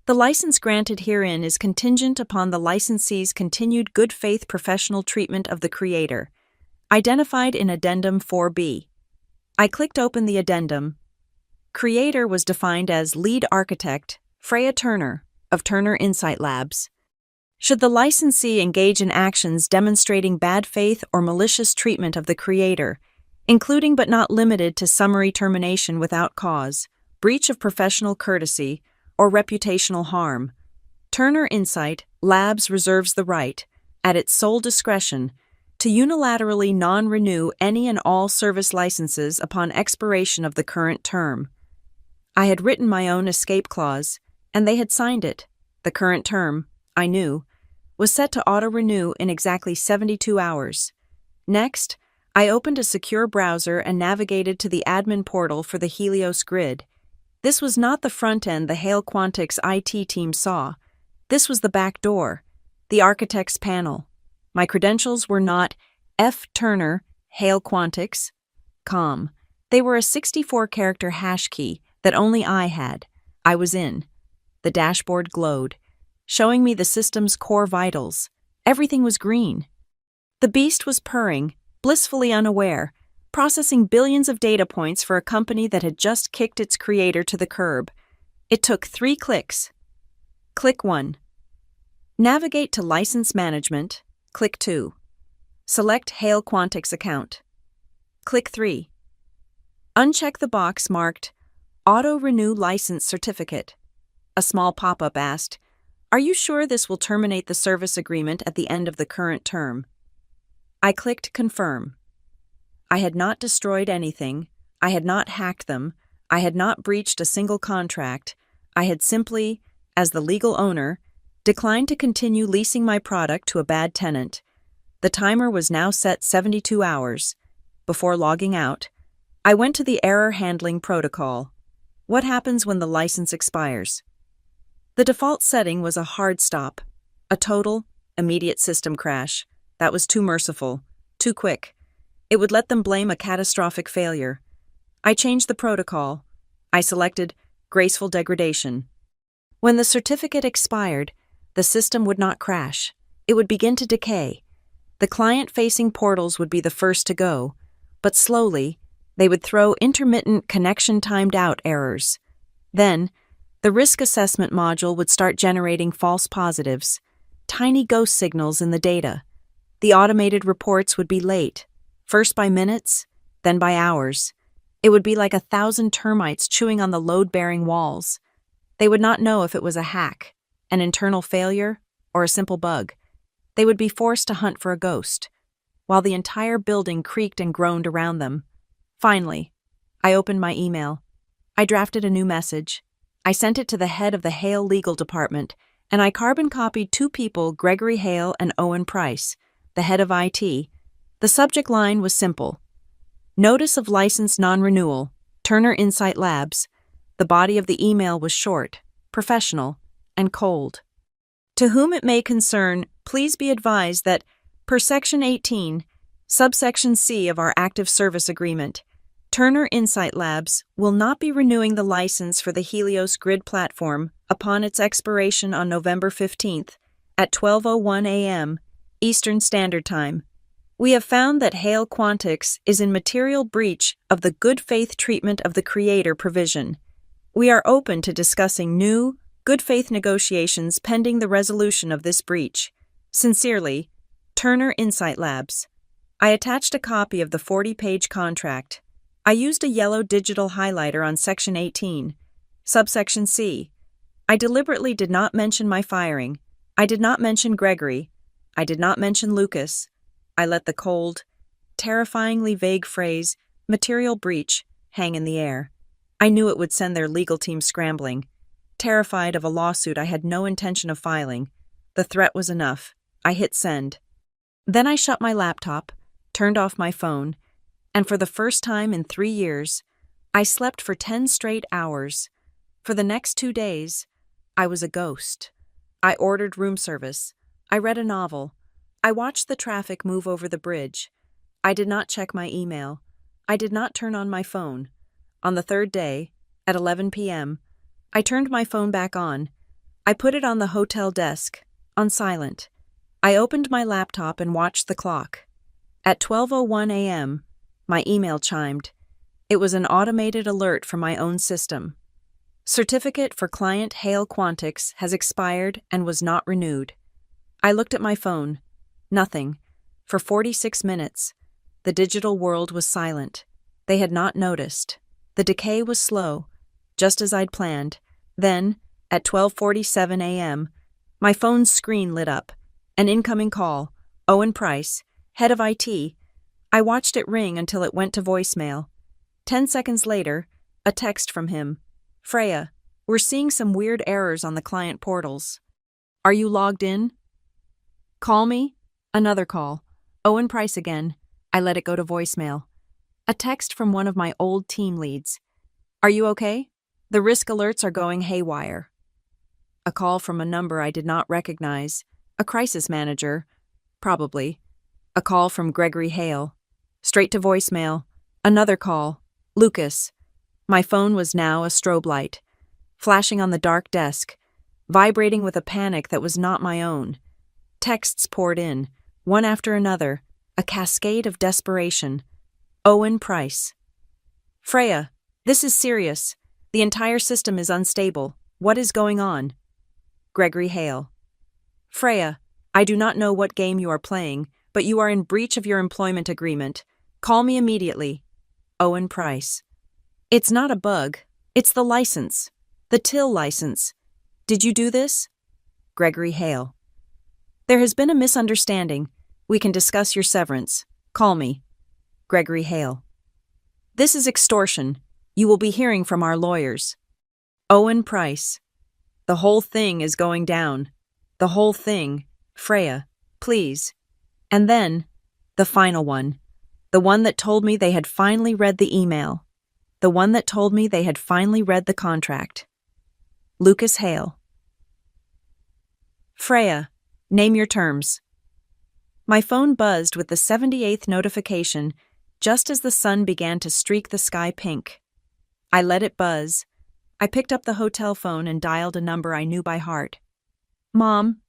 The license granted herein is contingent upon the licensee's continued good faith professional treatment of the creator, identified in Addendum 4B. I clicked open the addendum. Creator was defined as lead architect, Freya Turner, of Turner Insight Labs. Should the licensee engage in actions demonstrating bad faith or malicious treatment of the creator, including but not limited to summary termination without cause, breach of professional courtesy, or reputational harm, Turner Insight Labs reserves the right, at its sole discretion, to unilaterally non-renew any and all service licenses upon expiration of the current term. I had written my own escape clause, and they had signed it. The current term, I knew, was set to auto-renew in exactly 72 hours. Next, I opened a secure browser and navigated to the admin portal for the Helios grid. This was not the front end the Hale Quantics IT team saw. This was the back door, the architect's panel. My credentials were not F. Turner, Hale Quantics, com. They were a 64-character hash key that only I had. I was in. The dashboard glowed, showing me the system's core vitals. Everything was green. The beast was purring, blissfully unaware, processing billions of data points for a company that had just kicked its creator to the curb. It took 3 clicks. Click 1. Navigate to License Management. Click 2. Select Hale Quantics account. Click 3. Uncheck the box marked Auto Renew License Certificate. A small pop-up asked, "Are you sure this will terminate the service agreement at the end of the current term?" I clicked Confirm. I had not destroyed anything. I had not hacked them. I had not breached a single contract. I had simply, as the legal owner, declined to continue leasing my product to a bad tenant. The timer was now set 72 hours. Before logging out, I went to the error handling protocol. What happens when the license expires? The default setting was a hard stop, a total, immediate system crash. That was too merciful, too quick. It would let them blame a catastrophic failure. I changed the protocol. I selected graceful degradation. When the certificate expired, the system would not crash. It would begin to decay. The client-facing portals would be the first to go, but slowly, they would throw intermittent connection-timed-out errors. Then, the risk assessment module would start generating false positives, tiny ghost signals in the data. The automated reports would be late, first by minutes, then by hours. It would be like 1,000 termites chewing on the load-bearing walls. They would not know if it was a hack, an internal failure, or a simple bug. They would be forced to hunt for a ghost, while the entire building creaked and groaned around them. Finally, I opened my email. I drafted a new message. I sent it to the head of the Hale Legal Department, and I carbon-copied 2 people, Gregory Hale and Owen Price, the head of IT. The subject line was simple. Notice of license non-renewal, Turner Insight Labs. The body of the email was short, professional, and cold. To whom it may concern, please be advised that, per Section 18, Subsection C of our Active Service Agreement, Turner Insight Labs will not be renewing the license for the Helios Grid platform upon its expiration on November 15th at 12:01 a.m. Eastern Standard Time. We have found that Hale Quantics is in material breach of the good faith treatment of the creator provision. We are open to discussing new, good faith negotiations pending the resolution of this breach. Sincerely, Turner Insight Labs. I attached a copy of the 40-page contract. I used a yellow digital highlighter on Section 18, Subsection C. I deliberately did not mention my firing. I did not mention Gregory. I did not mention Lucas. I let the cold, terrifyingly vague phrase, material breach, hang in the air. I knew it would send their legal team scrambling. Terrified of a lawsuit I had no intention of filing, the threat was enough. I hit send. Then I shut my laptop, turned off my phone, and for the first time in 3 years, I slept for 10 straight hours. For the next 2 days, I was a ghost. I ordered room service. I read a novel. I watched the traffic move over the bridge. I did not check my email. I did not turn on my phone. On the 3rd day, at 11 p.m., I turned my phone back on. I put it on the hotel desk, on silent. I opened my laptop and watched the clock. At 12:01 a.m., my email chimed. It was an automated alert from my own system. Certificate for client Hale Quantics has expired and was not renewed. I looked at my phone. Nothing. For 46 minutes, the digital world was silent. They had not noticed. The decay was slow, just as I'd planned. Then, at 12:47 a.m., my phone's screen lit up. An incoming call. Owen Price, head of IT. I watched it ring until it went to voicemail. 10 seconds later, a text from him. Freya, we're seeing some weird errors on the client portals. Are you logged in? Call me? Another call. Owen Price again. I let it go to voicemail. A text from one of my old team leads. Are you okay? The risk alerts are going haywire. A call from a number I did not recognize. A crisis manager. Probably. A call from Gregory Hale. Straight to voicemail. Another call. Lucas. My phone was now a strobe light, flashing on the dark desk, vibrating with a panic that was not my own. Texts poured in, one after another, a cascade of desperation. Owen Price. Freya, this is serious. The entire system is unstable. What is going on? Gregory Hale. Freya, I do not know what game you are playing, but you are in breach of your employment agreement. Call me immediately. Owen Price. It's not a bug. It's the license. The till license. Did you do this? Gregory Hale. There has been a misunderstanding. We can discuss your severance. Call me. Gregory Hale. This is extortion. You will be hearing from our lawyers. Owen Price. The whole thing is going down. The whole thing. Freya, please. And then, the final one. The one that told me they had finally read the email. The one that told me they had finally read the contract. Lucas Hale. Freya, name your terms. My phone buzzed with the 78th notification just as the sun began to streak the sky pink. I let it buzz. I picked up the hotel phone and dialed a number I knew by heart. Mom,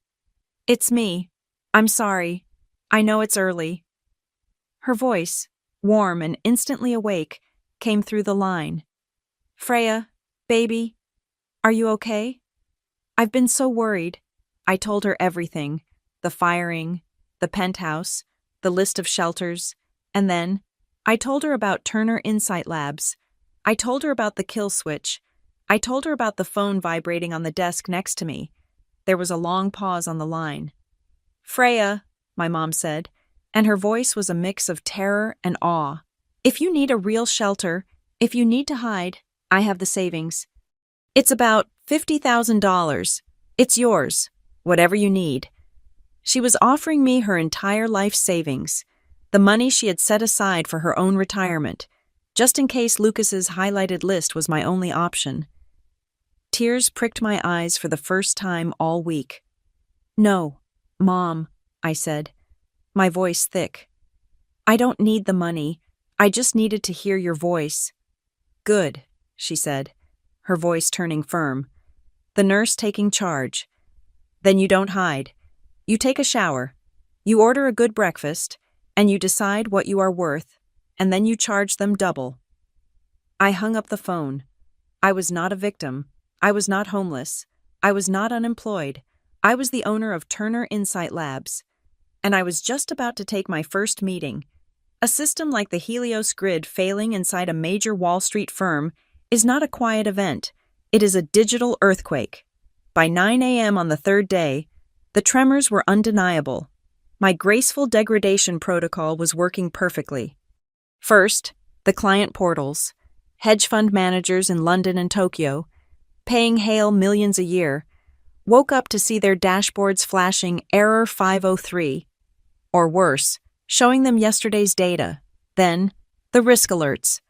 it's me. I'm sorry. I know it's early. Her voice, warm and instantly awake, came through the line. Freya, baby, are you okay? I've been so worried. I told her everything. The firing, the penthouse, the list of shelters, and then I told her about Turner Insight Labs. I told her about the kill switch. I told her about the phone vibrating on the desk next to me. There was a long pause on the line. Freya, my mom said, and her voice was a mix of terror and awe. If you need a real shelter, if you need to hide, I have the savings. It's about $50,000. It's yours, whatever you need. She was offering me her entire life savings, the money she had set aside for her own retirement, just in case Lucas's highlighted list was my only option. Tears pricked my eyes for the first time all week. No, Mom, I said, my voice thick. I don't need the money. I just needed to hear your voice. Good, she said, her voice turning firm. The nurse taking charge. Then you don't hide. You take a shower. You order a good breakfast, and you decide what you are worth, and then you charge them double. I hung up the phone. I was not a victim. I was not homeless. I was not unemployed. I was the owner of Turner Insight Labs, and I was just about to take my first meeting. A system like the Helios grid failing inside a major Wall Street firm is not a quiet event. It is a digital earthquake. By 9 a.m. on the third day, the tremors were undeniable. My graceful degradation protocol was working perfectly. First, the client portals, hedge fund managers in London and Tokyo, paying Hale millions a year, woke up to see their dashboards flashing Error 503, or worse, showing them yesterday's data. Then, the risk alerts.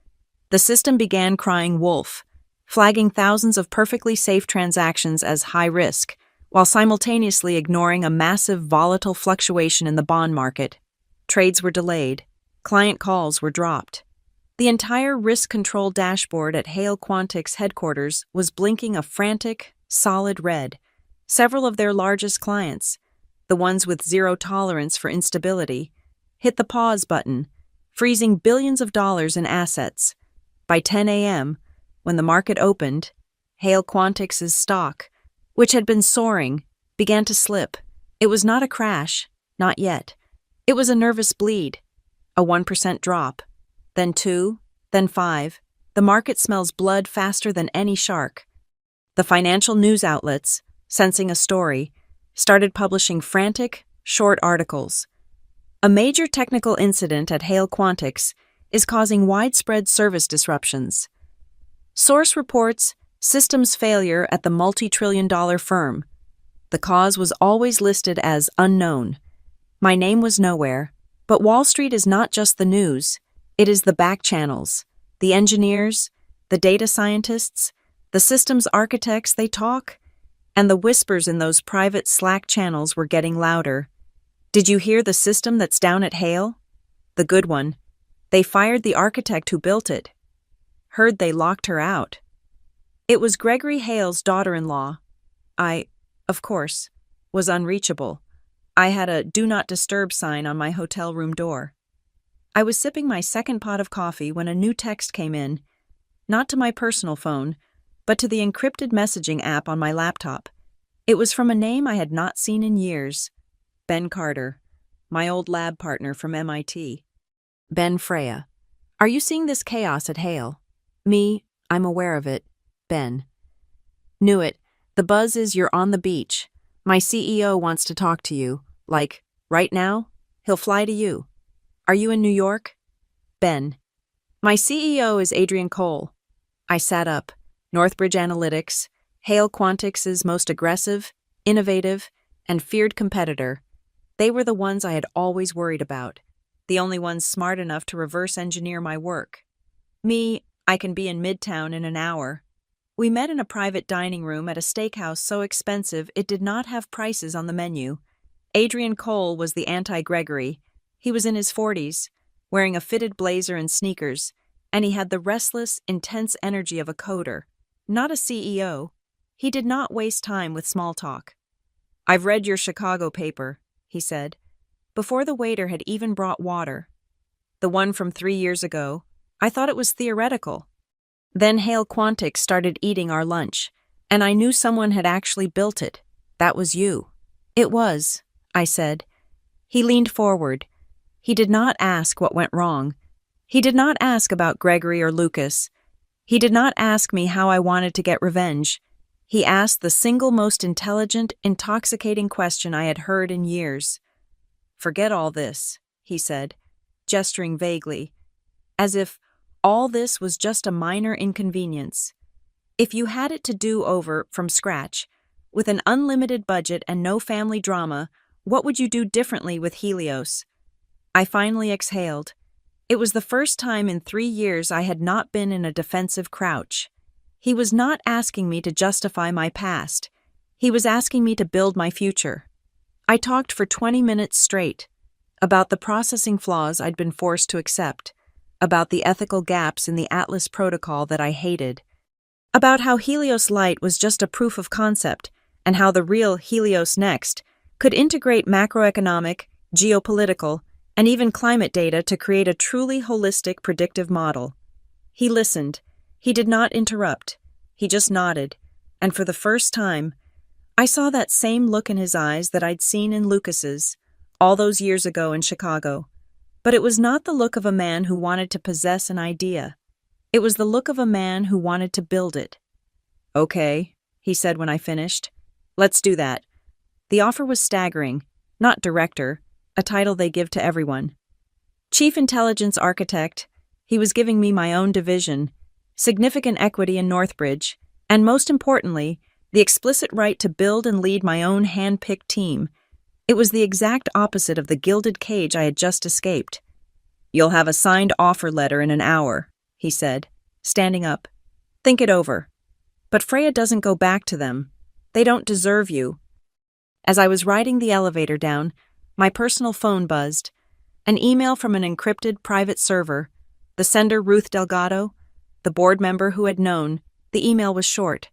The system began crying wolf, flagging thousands of perfectly safe transactions as high risk, while simultaneously ignoring a massive volatile fluctuation in the bond market. Trades were delayed. Client calls were dropped. The entire risk control dashboard at Hale Quantic's headquarters was blinking a frantic, solid red. Several of their largest clients, the ones with zero tolerance for instability, hit the pause button, freezing billions of dollars in assets. By 10 a.m., when the market opened, Hale Quantic's stock, which had been soaring, began to slip. It was not a crash, not yet. It was a nervous bleed, a 1% drop, then 2, then 5. The market smells blood faster than any shark. The financial news outlets, sensing a story, started publishing frantic, short articles. A major technical incident at Hale Quantics is causing widespread service disruptions. Source reports systems failure at the multi-trillion-dollar firm. The cause was always listed as unknown. My name was nowhere, but Wall Street is not just the news. It is the back channels, the engineers, the data scientists, the The systems architects, they talk, and the whispers in those private Slack channels were getting louder. Did you hear the system that's down at Hale? The good one. They fired the architect who built it. Heard they locked her out. It was Gregory Hale's daughter-in-law. I, of course, was unreachable. I had a "Do Not Disturb" sign on my hotel room door. I was sipping my second pot of coffee when a new text came in, not to my personal phone, but to the encrypted messaging app on my laptop. It was from a name I had not seen in years. Ben Carter, my old lab partner from MIT. Ben Freya. Are you seeing this chaos at Hale? Me, I'm aware of it. Ben. Knew it. The buzz is you're on the beach. My CEO wants to talk to you. Like, right now? He'll fly to you. Are you in New York? Ben. My CEO is Adrian Cole. I sat up. Northbridge Analytics, Hale Quantix's most aggressive, innovative, and feared competitor. They were the ones I had always worried about, the only ones smart enough to reverse engineer my work. Me, I can be in Midtown in an hour. We met in a private dining room at a steakhouse so expensive it did not have prices on the menu. Adrian Cole was the anti-Gregory. He was in his 40s, wearing a fitted blazer and sneakers, and he had the restless, intense energy of a coder, not a CEO. He did not waste time with small talk. I've read your Chicago paper, he said, before the waiter had even brought water. The one from 3 years ago. I thought it was theoretical. Then Hale Quantix started eating our lunch, and I knew someone had actually built it. That was you. It was, I said. He leaned forward. He did not ask what went wrong. He did not ask about Gregory or Lucas. He did not ask me how I wanted to get revenge. He asked the single most intelligent, intoxicating question I had heard in years. Forget all this, he said, gesturing vaguely, as if all this was just a minor inconvenience. If you had it to do over from scratch, with an unlimited budget and no family drama, what would you do differently with Helios? I finally exhaled. It was the first time in 3 years I had not been in a defensive crouch. He was not asking me to justify my past. He was asking me to build my future. I talked for 20 minutes straight, about the processing flaws I'd been forced to accept, about the ethical gaps in the Atlas protocol that I hated, about how Helios Light was just a proof of concept, and how the real Helios Next could integrate macroeconomic, geopolitical, and even climate data to create a truly holistic predictive model. He listened. He did not interrupt. He just nodded, and for the first time, I saw that same look in his eyes that I'd seen in Lucas's, all those years ago in Chicago. But it was not the look of a man who wanted to possess an idea. It was the look of a man who wanted to build it. Okay, he said when I finished. Let's do that. The offer was staggering, not director, a title they give to everyone. Chief Intelligence Architect, he was giving me my own division, significant equity in Northbridge, and most importantly, the explicit right to build and lead my own hand-picked team. It was the exact opposite of the gilded cage I had just escaped. You'll have a signed offer letter in an hour, he said, standing up. Think it over. But Freya doesn't go back to them. They don't deserve you. As I was riding the elevator down, my personal phone buzzed. An email from an encrypted private server. The sender Ruth Delgado, the board member who had known. The email was short.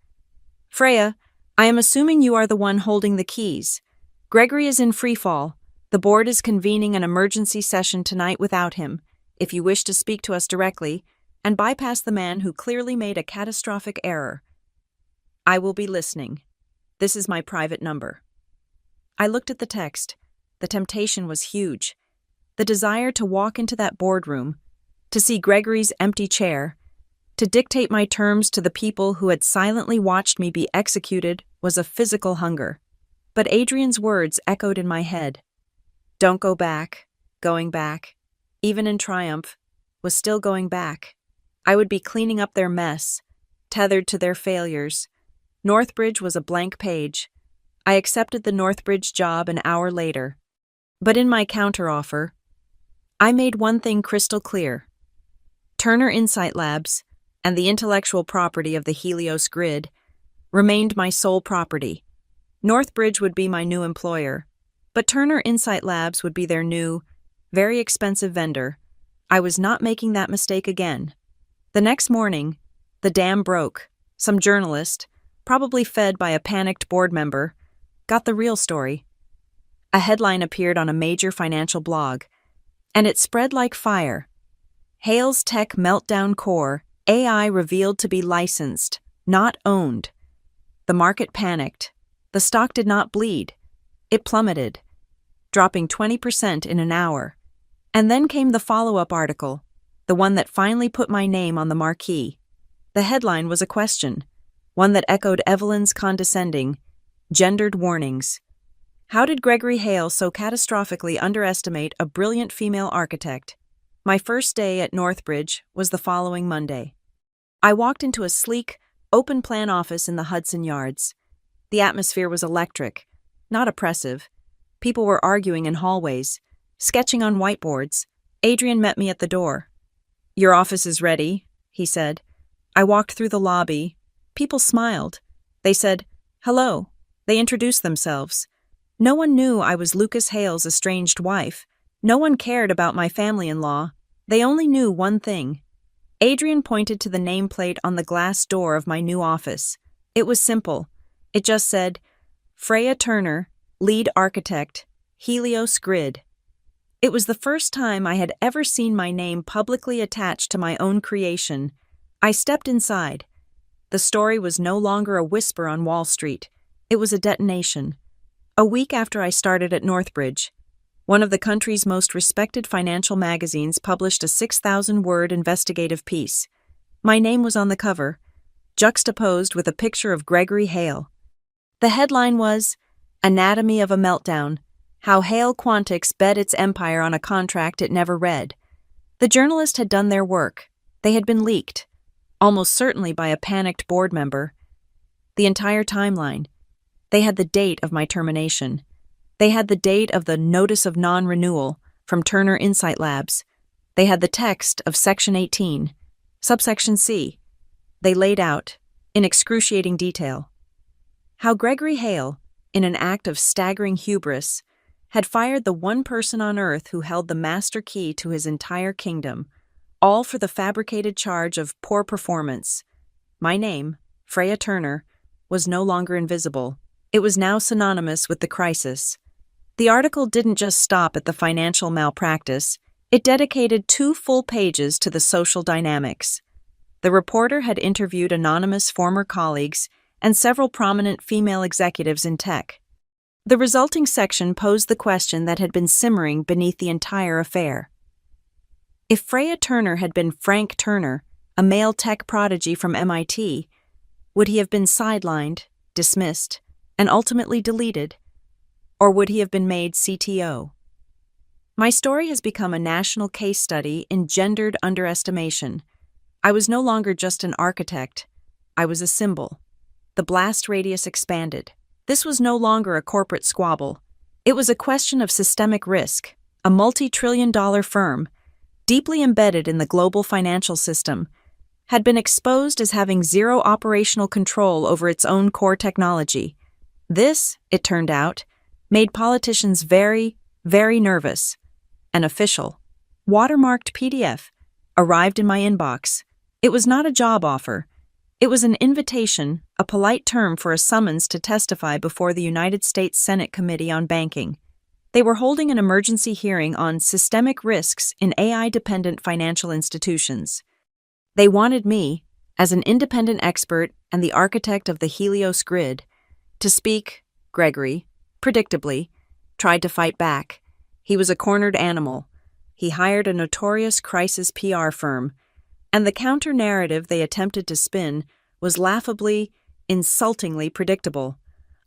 Freya, I am assuming you are the one holding the keys. Gregory is in freefall. The board is convening an emergency session tonight without him, if you wish to speak to us directly, and bypass the man who clearly made a catastrophic error. I will be listening. This is my private number. I looked at the text. The temptation was huge. The desire to walk into that boardroom, to see Gregory's empty chair, to dictate my terms to the people who had silently watched me be executed was a physical hunger. But Adrian's words echoed in my head. Don't go back, going back, even in triumph, was still going back. I would be cleaning up their mess, tethered to their failures. Northbridge was a blank page. I accepted the Northbridge job an hour later. But in my counteroffer, I made one thing crystal clear. Turner Insight Labs, and the intellectual property of the Helios grid remained my sole property. Northbridge would be my new employer, but Turner Insight Labs would be their new, very expensive vendor. I was not making that mistake again. The next morning, the dam broke. Some journalist, probably fed by a panicked board member, got the real story. A headline appeared on a major financial blog, and it spread like fire. Hale's Tech Meltdown Core, AI revealed to be licensed, not owned. The market panicked. The stock did not bleed. It plummeted, dropping 20% in an hour. And then came the follow-up article, the one that finally put my name on the marquee. The headline was a question, one that echoed Evelyn's condescending, gendered warnings. How did Gregory Hale so catastrophically underestimate a brilliant female architect? My first day at Northbridge was the following Monday. I walked into a sleek, open-plan office in the Hudson Yards. The atmosphere was electric, not oppressive. People were arguing in hallways, sketching on whiteboards. Adrian met me at the door. "Your office is ready," he said. I walked through the lobby. People smiled. They said, "Hello." They introduced themselves. No one knew I was Lucas Hale's estranged wife. No one cared about my family-in-law. They only knew one thing. Adrian pointed to the nameplate on the glass door of my new office. It was simple. It just said, Freya Turner, Lead Architect, Helios Grid. It was the first time I had ever seen my name publicly attached to my own creation. I stepped inside. The story was no longer a whisper on Wall Street. It was a detonation. A week after I started at Northbridge, one of the country's most respected financial magazines published a 6,000-word investigative piece. My name was on the cover, juxtaposed with a picture of Gregory Hale. The headline was, "Anatomy of a Meltdown, How Hale Quantics Bet Its Empire on a Contract It Never Read." The journalists had done their work. They had been leaked, almost certainly by a panicked board member. The entire timeline. They had the date of my termination. They had the date of the Notice of Non-Renewal from Turner Insight Labs. They had the text of Section 18, Subsection C. They laid out, in excruciating detail, how Gregory Hale, in an act of staggering hubris, had fired the one person on earth who held the master key to his entire kingdom, all for the fabricated charge of poor performance. My name, Freya Turner, was no longer invisible. It was now synonymous with the crisis. The article didn't just stop at the financial malpractice, it dedicated 2 full pages to the social dynamics. The reporter had interviewed anonymous former colleagues and several prominent female executives in tech. The resulting section posed the question that had been simmering beneath the entire affair. If Freya Turner had been Frank Turner, a male tech prodigy from MIT, would he have been sidelined, dismissed, and ultimately deleted? Or would he have been made CTO? My story has become a national case study in gendered underestimation. I was no longer just an architect. I was a symbol. The blast radius expanded. This was no longer a corporate squabble. It was a question of systemic risk. A multi-trillion-dollar firm, deeply embedded in the global financial system, had been exposed as having zero operational control over its own core technology. This, it turned out, made politicians very, very nervous. An official, watermarked PDF arrived in my inbox. It was not a job offer. It was an invitation, a polite term for a summons to testify before the United States Senate Committee on Banking. They were holding an emergency hearing on systemic risks in AI-dependent financial institutions. They wanted me, as an independent expert and the architect of the Helios grid, to speak. Gregory, predictably, tried to fight back. He was a cornered animal. He hired a notorious crisis PR firm, and the counter-narrative they attempted to spin was laughably, insultingly predictable.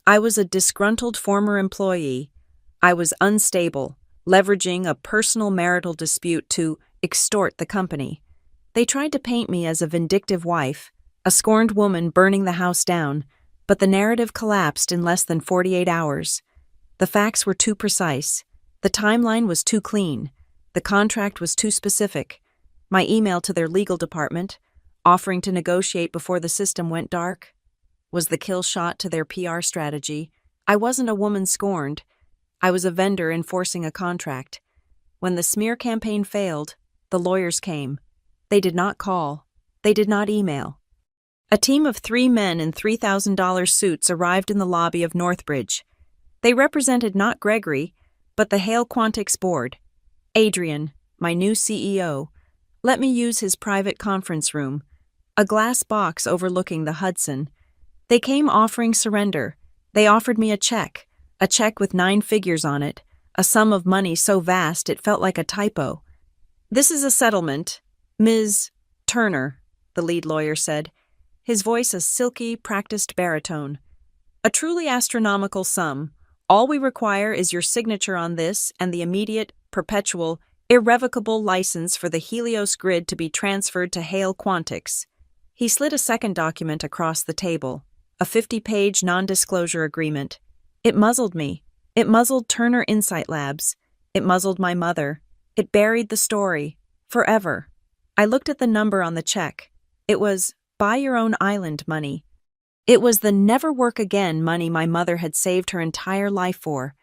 I was a disgruntled former employee. I was unstable, leveraging a personal marital dispute to extort the company. They tried to paint me as a vindictive wife, a scorned woman burning the house down, but the narrative collapsed in less than 48 hours. The facts were too precise. The timeline was too clean. The contract was too specific. My email to their legal department, offering to negotiate before the system went dark. Was the kill shot to their PR strategy? I wasn't a woman scorned. I was a vendor enforcing a contract. When the smear campaign failed, the lawyers came. They did not call. They did not email. A team of 3 men in $3,000 suits arrived in the lobby of Northbridge. They represented not Gregory, but the Hale Quantix board. Adrian, my new CEO, let me use his private conference room, a glass box overlooking the Hudson. They came offering surrender. They offered me a check with 9 figures on it, a sum of money so vast it felt like a typo. "This is a settlement, Ms. Turner," the lead lawyer said, his voice a silky, practiced baritone. "A truly astronomical sum. All we require is your signature on this and the immediate, perpetual, irrevocable license for the Helios grid to be transferred to Hale Quantix." He slid a second document across the table, a 50-page non-disclosure agreement. It muzzled me. It muzzled Turner Insight Labs. It muzzled my mother. It buried the story. Forever. I looked at the number on the check. It was buy your own island money. It was the never work again money my mother had saved her entire life for,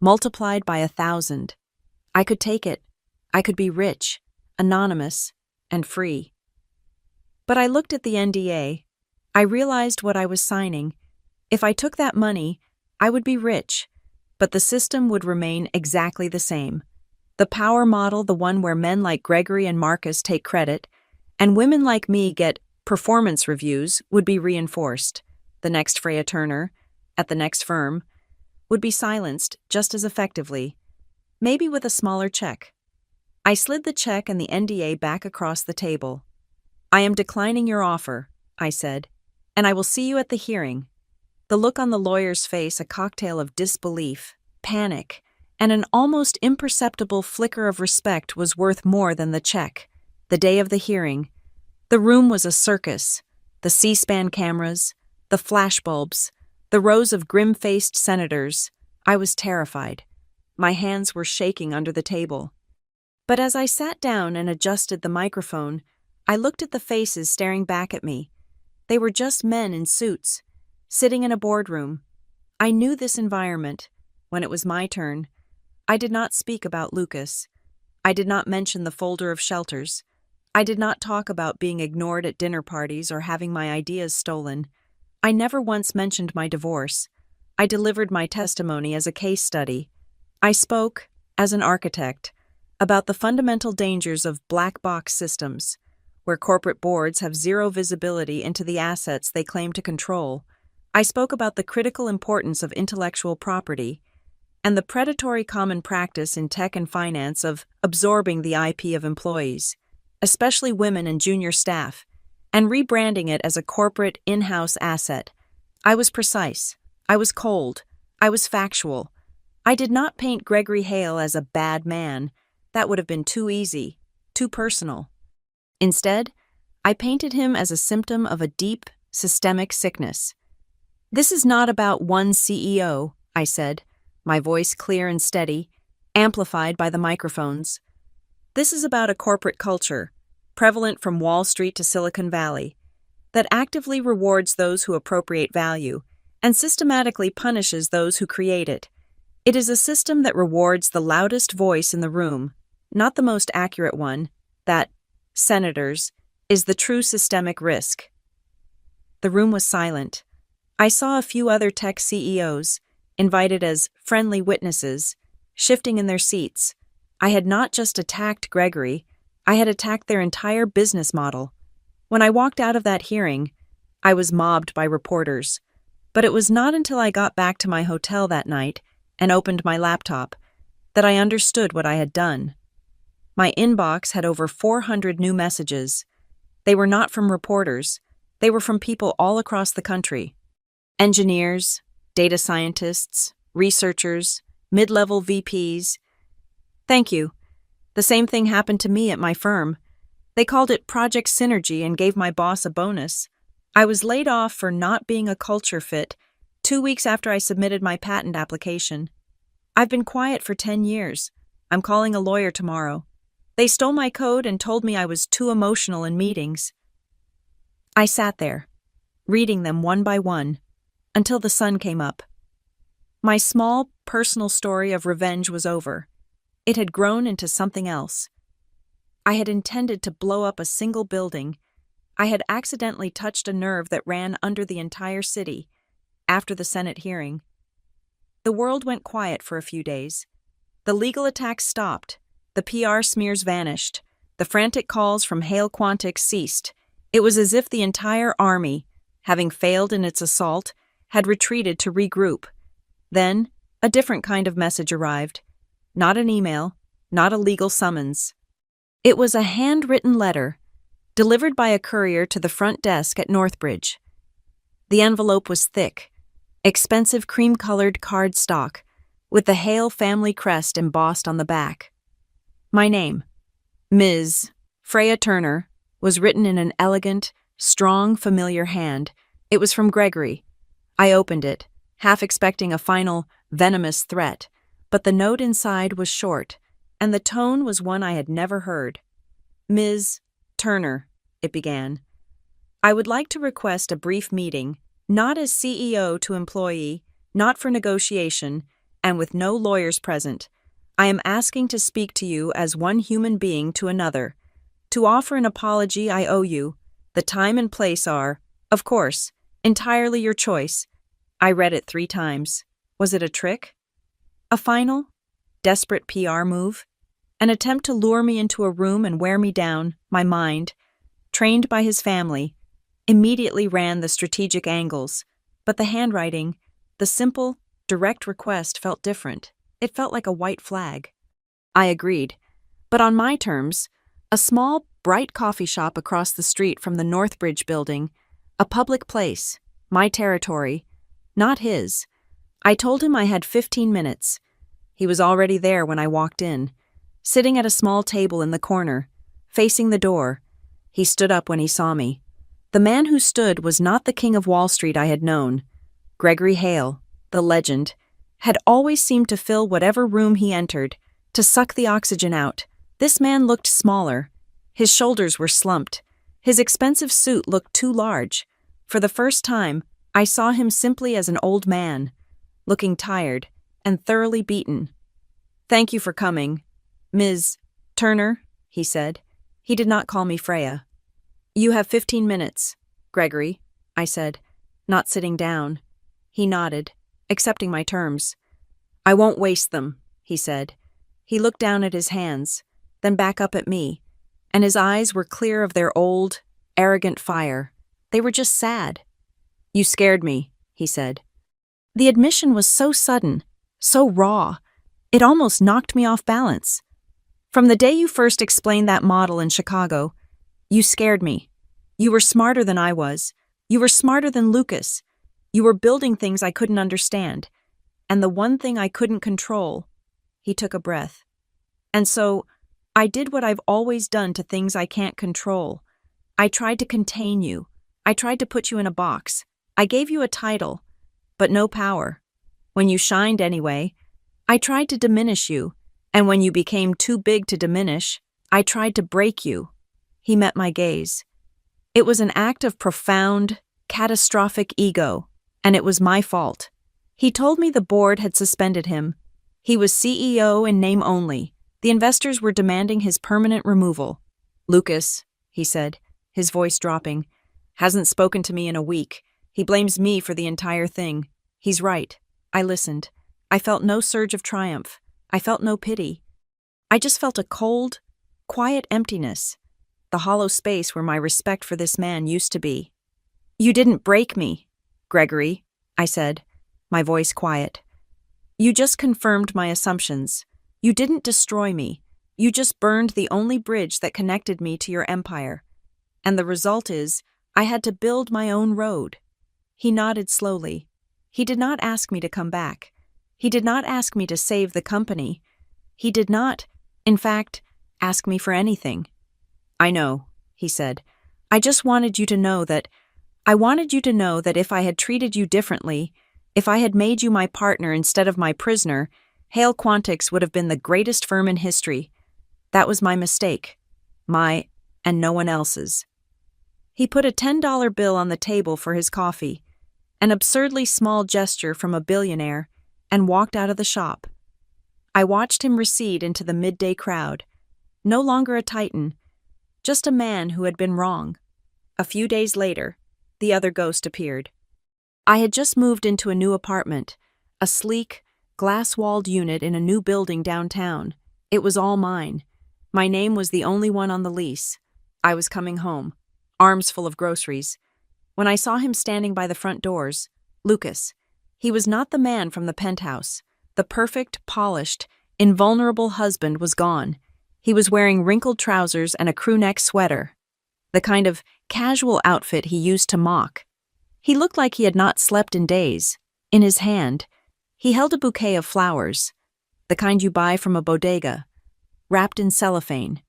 multiplied by 1,000. I could take it. I could be rich, anonymous, and free. But I looked at the NDA. I realized what I was signing. If I took that money, I would be rich, but the system would remain exactly the same. The power model, the one where men like Gregory and Marcus take credit, and women like me get performance reviews, would be reinforced. The next Freya Turner, at the next firm, would be silenced just as effectively, maybe with a smaller check. I slid the check and the NDA back across the table. "I am declining your offer," I said, "and I will see you at the hearing." The look on the lawyer's face a cocktail of disbelief, panic, and an almost imperceptible flicker of respect was worth more than the check. The day of the hearing. The room was a circus. The C-SPAN cameras, the flashbulbs, the rows of grim-faced senators. I was terrified. My hands were shaking under the table. But as I sat down and adjusted the microphone, I looked at the faces staring back at me. They were just men in suits, sitting in a boardroom. I knew this environment. When it was my turn, I did not speak about Lucas. I did not mention the folder of shelters. I did not talk about being ignored at dinner parties or having my ideas stolen. I never once mentioned my divorce. I delivered my testimony as a case study. I spoke, as an architect, about the fundamental dangers of black box systems, where corporate boards have zero visibility into the assets they claim to control. I spoke about the critical importance of intellectual property and the predatory common practice in tech and finance of absorbing the IP of employees, especially women and junior staff, and rebranding it as a corporate in-house asset. I was precise. I was cold. I was factual. I did not paint Gregory Hale as a bad man. That would have been too easy, too personal. Instead, I painted him as a symptom of a deep, systemic sickness. "This is not about one CEO," I said, my voice clear and steady, amplified by the microphones. "This is about a corporate culture, prevalent from Wall Street to Silicon Valley, that actively rewards those who appropriate value and systematically punishes those who create it. It is a system that rewards the loudest voice in the room, not the most accurate one. That, senators, is the true systemic risk." The room was silent. I saw a few other tech CEOs, invited as friendly witnesses, shifting in their seats. I had not just attacked Gregory, I had attacked their entire business model. When I walked out of that hearing, I was mobbed by reporters. But it was not until I got back to my hotel that night and opened my laptop that I understood what I had done. My inbox had over 400 new messages. They were not from reporters. They were from people all across the country. Engineers, data scientists, researchers, mid-level VPs. "Thank you. The same thing happened to me at my firm. They called it Project Synergy and gave my boss a bonus. I was laid off for not being a culture fit 2 weeks after I submitted my patent application. I've been quiet for 10 years. I'm calling a lawyer tomorrow. They stole my code and told me I was too emotional in meetings. I sat there, reading them one by one, until the sun came up. My small, personal story of revenge was over. It had grown into something else. I had intended to blow up a single building. I had accidentally touched a nerve that ran under the entire city. After the Senate hearing, the world went quiet for a few days. The legal attacks stopped. The PR smears vanished. The frantic calls from Hale Quantics ceased. It was as if the entire army, having failed in its assault, had retreated to regroup. Then, a different kind of message arrived. Not an email, not a legal summons. It was a handwritten letter, delivered by a courier to the front desk at Northbridge. The envelope was thick, expensive cream-colored cardstock, with the Hale family crest embossed on the back. My name, Ms. Freya Turner, was written in an elegant, strong, familiar hand. It was from Gregory. I opened it, half expecting a final, venomous threat, but the note inside was short, and the tone was one I had never heard. Ms. Turner, it began. I would like to request a brief meeting, not as CEO to employee, not for negotiation, and with no lawyers present. I am asking to speak to you as one human being to another. To offer an apology I owe you. The time and place are, of course, entirely your choice. I read it 3 times. Was it a trick? A final, desperate PR move? An attempt to lure me into a room and wear me down, my mind, trained by his family, immediately ran the strategic angles, but the handwriting, the simple, direct request felt different. It felt like a white flag. I agreed, but on my terms, a small, bright coffee shop across the street from the Northbridge building, a public place, my territory, not his. I told him I had 15 minutes. He was already there when I walked in, sitting at a small table in the corner, facing the door. He stood up when he saw me. The man who stood was not the King of Wall Street I had known. Gregory Hale, the legend, had always seemed to fill whatever room he entered, to suck the oxygen out. This man looked smaller. His shoulders were slumped. His expensive suit looked too large. For the first time, I saw him simply as an old man, looking tired and thoroughly beaten. Thank you for coming, Ms. Turner, he said. He did not call me Freya. You have 15 minutes, Gregory, I said, not sitting down. He nodded, accepting my terms. I won't waste them, he said. He looked down at his hands, then back up at me, and his eyes were clear of their old, arrogant fire. They were just sad. You scared me, he said. The admission was so sudden, so raw. It almost knocked me off balance. From the day you first explained that model in Chicago, you scared me. You were smarter than I was. You were smarter than Lucas. You were building things I couldn't understand. And the one thing I couldn't control. He took a breath. And so, I did what I've always done to things I can't control. I tried to contain you. I tried to put you in a box. I gave you a title, but no power. When you shined anyway, I tried to diminish you. And when you became too big to diminish, I tried to break you. He met my gaze. It was an act of profound, catastrophic ego, and it was my fault. He told me the board had suspended him. He was CEO in name only. The investors were demanding his permanent removal. Lucas, he said, his voice dropping, hasn't spoken to me in a week. He blames me for the entire thing. He's right. I listened. I felt no surge of triumph. I felt no pity. I just felt a cold, quiet emptiness, the hollow space where my respect for this man used to be. You didn't break me, Gregory, I said, my voice quiet. You just confirmed my assumptions. You didn't destroy me. You just burned the only bridge that connected me to your empire. And the result is, I had to build my own road. He nodded slowly. He did not ask me to come back. He did not ask me to save the company. He did not, in fact, ask me for anything. I know, he said. I just wanted you to know that if I had treated you differently, if I had made you my partner instead of my prisoner, Hale Quantics would have been the greatest firm in history. That was my mistake. My and no one else's. He put a $10 bill on the table for his coffee, an absurdly small gesture from a billionaire, and walked out of the shop. I watched him recede into the midday crowd, no longer a titan, just a man who had been wrong. A few days later, the other ghost appeared. I had just moved into a new apartment, a sleek, glass-walled unit in a new building downtown. It was all mine. My name was the only one on the lease. I was coming home, arms full of groceries, when I saw him standing by the front doors. Lucas. He was not the man from the penthouse. The perfect, polished, invulnerable husband was gone. He was wearing wrinkled trousers and a crew-neck sweater, the kind of casual outfit he used to mock. He looked like he had not slept in days. In his hand, he held a bouquet of flowers, the kind you buy from a bodega, wrapped in cellophane.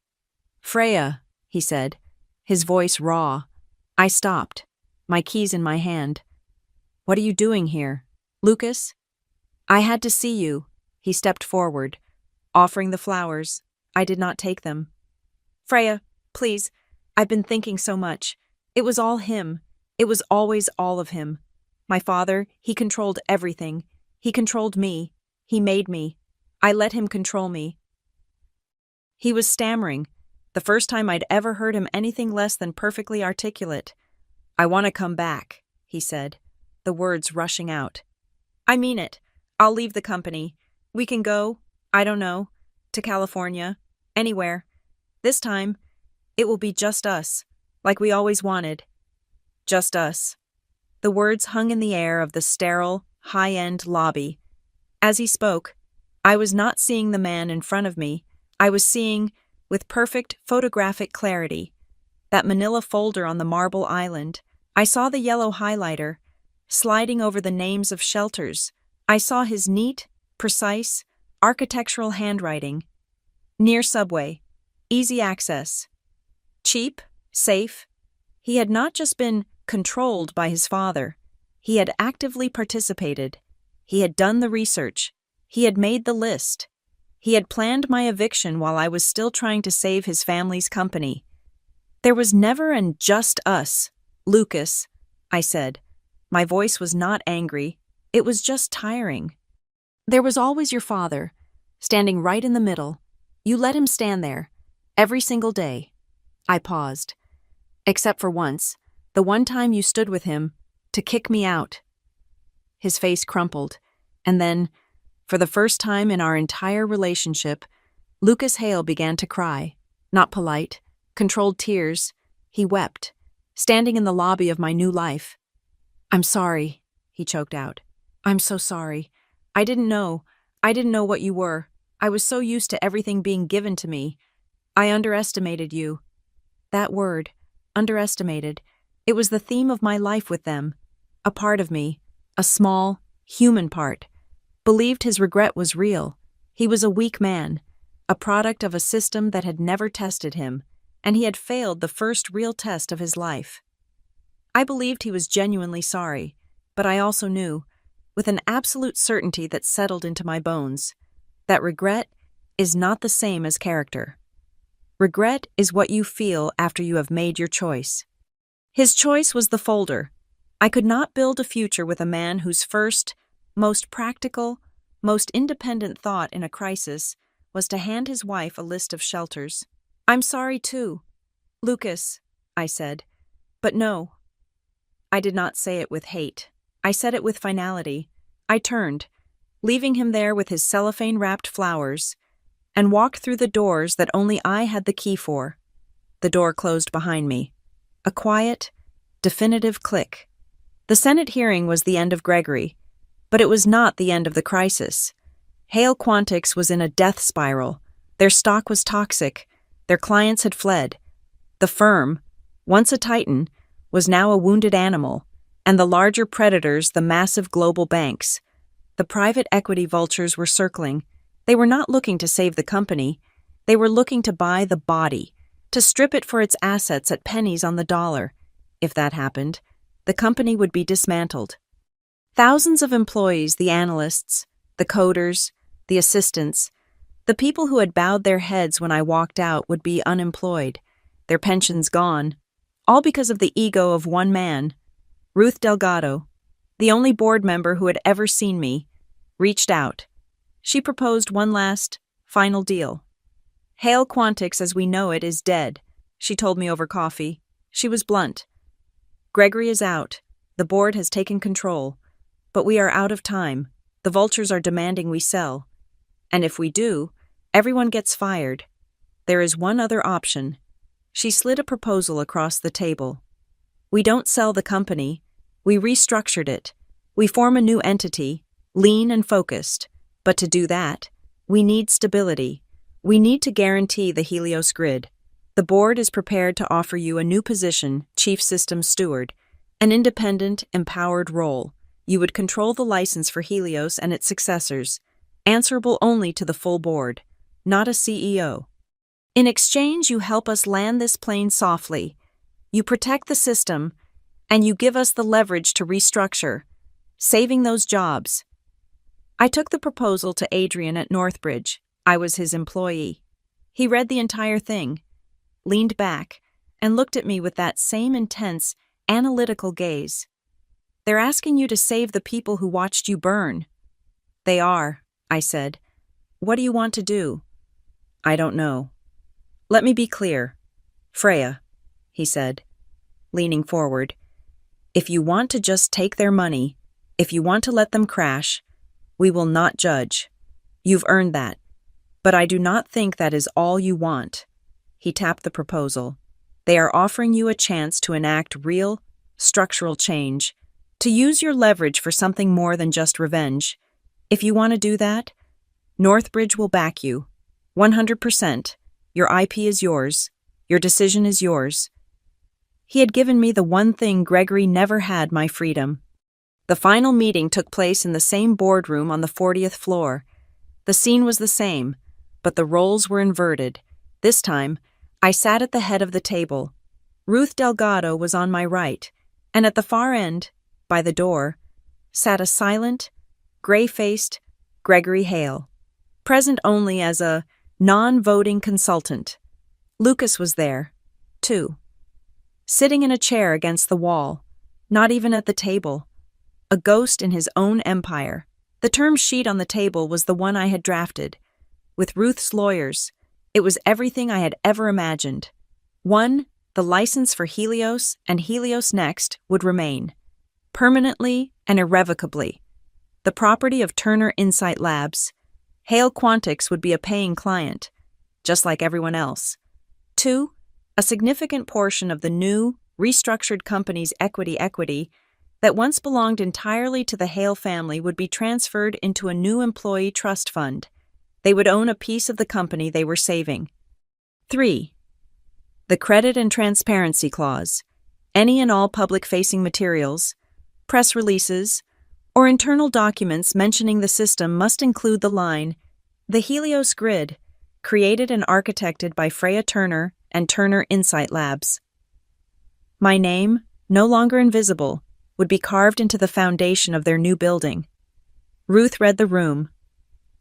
"Freya," he said, his voice raw. I stopped, my keys in my hand. "What are you doing here, Lucas?" "I had to see you." He stepped forward, offering the flowers. I did not take them. "Freya, please, I've been thinking so much. It was all him. It was always all of him. My father, he controlled everything. He controlled me. He made me. I let him control me." He was stammering, the first time I'd ever heard him anything less than perfectly articulate. "I want to come back," he said, the words rushing out. "I mean it. I'll leave the company. We can go, I don't know, to California, anywhere. This time, it will be just us, like we always wanted. Just us." The words hung in the air of the sterile, high-end lobby. As he spoke, I was not seeing the man in front of me. I was seeing, with perfect photographic clarity, that manila folder on the marble island. I saw the yellow highlighter, sliding over the names of shelters. I saw his neat, precise, architectural handwriting. Near subway, easy access. Cheap, safe. He had not just been controlled by his father. He had actively participated. He had done the research. He had made the list. He had planned my eviction while I was still trying to save his family's company. "There was never an just us, Lucas," I said. My voice was not angry. It was just tiring. "There was always your father, standing right in the middle. You let him stand there, every single day." I paused. "Except for once, the one time you stood with him to kick me out." His face crumpled, and then, for the first time in our entire relationship, Lucas Hale began to cry. Not polite, controlled tears. He wept, standing in the lobby of my new life. "I'm sorry," he choked out. "I'm so sorry. I didn't know. I didn't know what you were. I was so used to everything being given to me. I underestimated you." That word, underestimated, it was the theme of my life with them. A part of me, a small, human part, believed his regret was real. He was a weak man, a product of a system that had never tested him, and he had failed the first real test of his life. I believed he was genuinely sorry, but I also knew, with an absolute certainty that settled into my bones, that regret is not the same as character. Regret is what you feel after you have made your choice. His choice was the folder. I could not build a future with a man whose first, most practical, most independent thought in a crisis was to hand his wife a list of shelters. "I'm sorry too, Lucas," I said. "But no." I did not say it with hate. I said it with finality. I turned, leaving him there with his cellophane-wrapped flowers, and walked through the doors that only I had the key for. The door closed behind me. A quiet, definitive click. The Senate hearing was the end of Gregory, but it was not the end of the crisis. Hale Quantics was in a death spiral. Their stock was toxic. Their clients had fled. The firm, once a titan, was now a wounded animal, and the larger predators, the massive global banks. The private equity vultures were circling. They were not looking to save the company. They were looking to buy the body, to strip it for its assets at pennies on the dollar. If that happened, the company would be dismantled. Thousands of employees, the analysts, the coders, the assistants, the people who had bowed their heads when I walked out would be unemployed, their pensions gone, all because of the ego of one man. Ruth Delgado, the only board member who had ever seen me, reached out. She proposed one last, final deal. Hale Quantix as we know it is dead, she told me over coffee. She was blunt. Gregory is out. The board has taken control. But we are out of time. The vultures are demanding we sell. And if we do, everyone gets fired. There is one other option. She slid a proposal across the table. We don't sell the company. We restructured it. We form a new entity, lean and focused. But to do that, we need stability. We need to guarantee the Helios grid. The board is prepared to offer you a new position, Chief Systems Steward, an independent, empowered role. You would control the license for Helios and its successors, answerable only to the full board, not a CEO. In exchange, you help us land this plane softly. You protect the system, and you give us the leverage to restructure, saving those jobs. I took the proposal to Adrian at Northbridge. I was his employee. He read the entire thing, leaned back, and looked at me with that same intense, analytical gaze. They're asking you to save the people who watched you burn. They are, I said. What do you want to do? I don't know. Let me be clear. Freya, he said, leaning forward. If you want to just take their money, if you want to let them crash, we will not judge. You've earned that. But I do not think that is all you want. He tapped the proposal. They are offering you a chance to enact real, structural change, to use your leverage for something more than just revenge. If you want to do that, Northbridge will back you. 100%. Your IP is yours. Your decision is yours. He had given me the one thing Gregory never had, my freedom. The final meeting took place in the same boardroom on the 40th floor. The scene was the same, but the roles were inverted. This time, I sat at the head of the table. Ruth Delgado was on my right, and at the far end, by the door, sat a silent, gray-faced Gregory Hale, present only as a non-voting consultant. Lucas was there, too, sitting in a chair against the wall, not even at the table, a ghost in his own empire. The term sheet on the table was the one I had drafted. With Ruth's lawyers, it was everything I had ever imagined. 1, the license for Helios and Helios Next would remain, permanently and irrevocably, the property of Turner Insight Labs. Hale Quantix would be a paying client, just like everyone else. 2, a significant portion of the new, restructured company's equity that once belonged entirely to the Hale family would be transferred into a new employee trust fund. They would own a piece of the company they were saving. 3, the credit and transparency clause. Any and all public-facing materials, press releases, or internal documents mentioning the system must include the line, "The Helios Grid, created and architected by Freya Turner and Turner Insight Labs." My name, no longer invisible, would be carved into the foundation of their new building. Ruth read the room.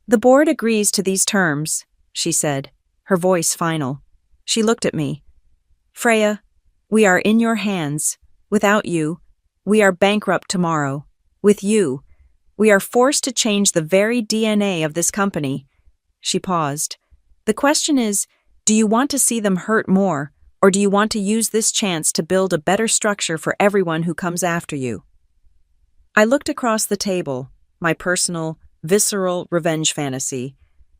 "The board agrees to these terms," she said, her voice final. She looked at me. "Freya, we are in your hands. Without you, we are bankrupt tomorrow. With you, we are forced to change the very DNA of this company." She paused. "The question is, do you want to see them hurt more, or do you want to use this chance to build a better structure for everyone who comes after you?" I looked across the table, my personal, visceral revenge fantasy,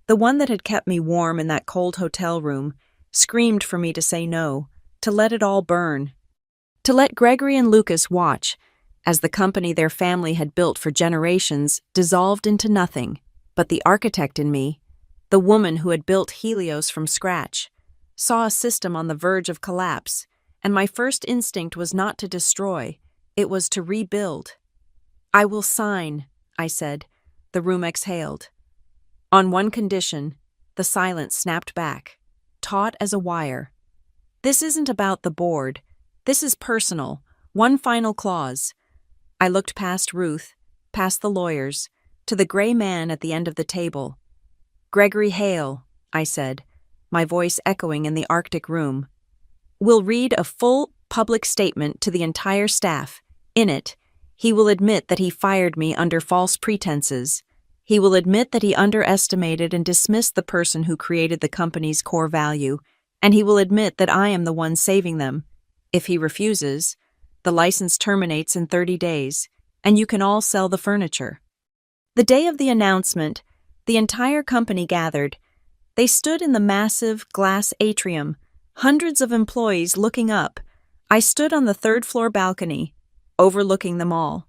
the one that had kept me warm in that cold hotel room, screamed for me to say no, to let it all burn. To let Gregory and Lucas watch as the company their family had built for generations dissolved into nothing. But the architect in me, the woman who had built Helios from scratch, saw a system on the verge of collapse, and my first instinct was not to destroy, it was to rebuild. "I will sign," I said. The room exhaled. "On one condition," the silence snapped back, taut as a wire. "This isn't about the board. This is personal. One final clause." I looked past Ruth, past the lawyers, to the gray man at the end of the table. "Gregory Hale," I said, my voice echoing in the Arctic room, "will read a full public statement to the entire staff. In it, he will admit that he fired me under false pretenses. He will admit that he underestimated and dismissed the person who created the company's core value, and he will admit that I am the one saving them. If he refuses, the license terminates in 30 days, and you can all sell the furniture. The day of the announcement, the entire company gathered. They stood in the massive glass atrium, hundreds of employees looking up. I stood on the third-floor balcony, overlooking them all.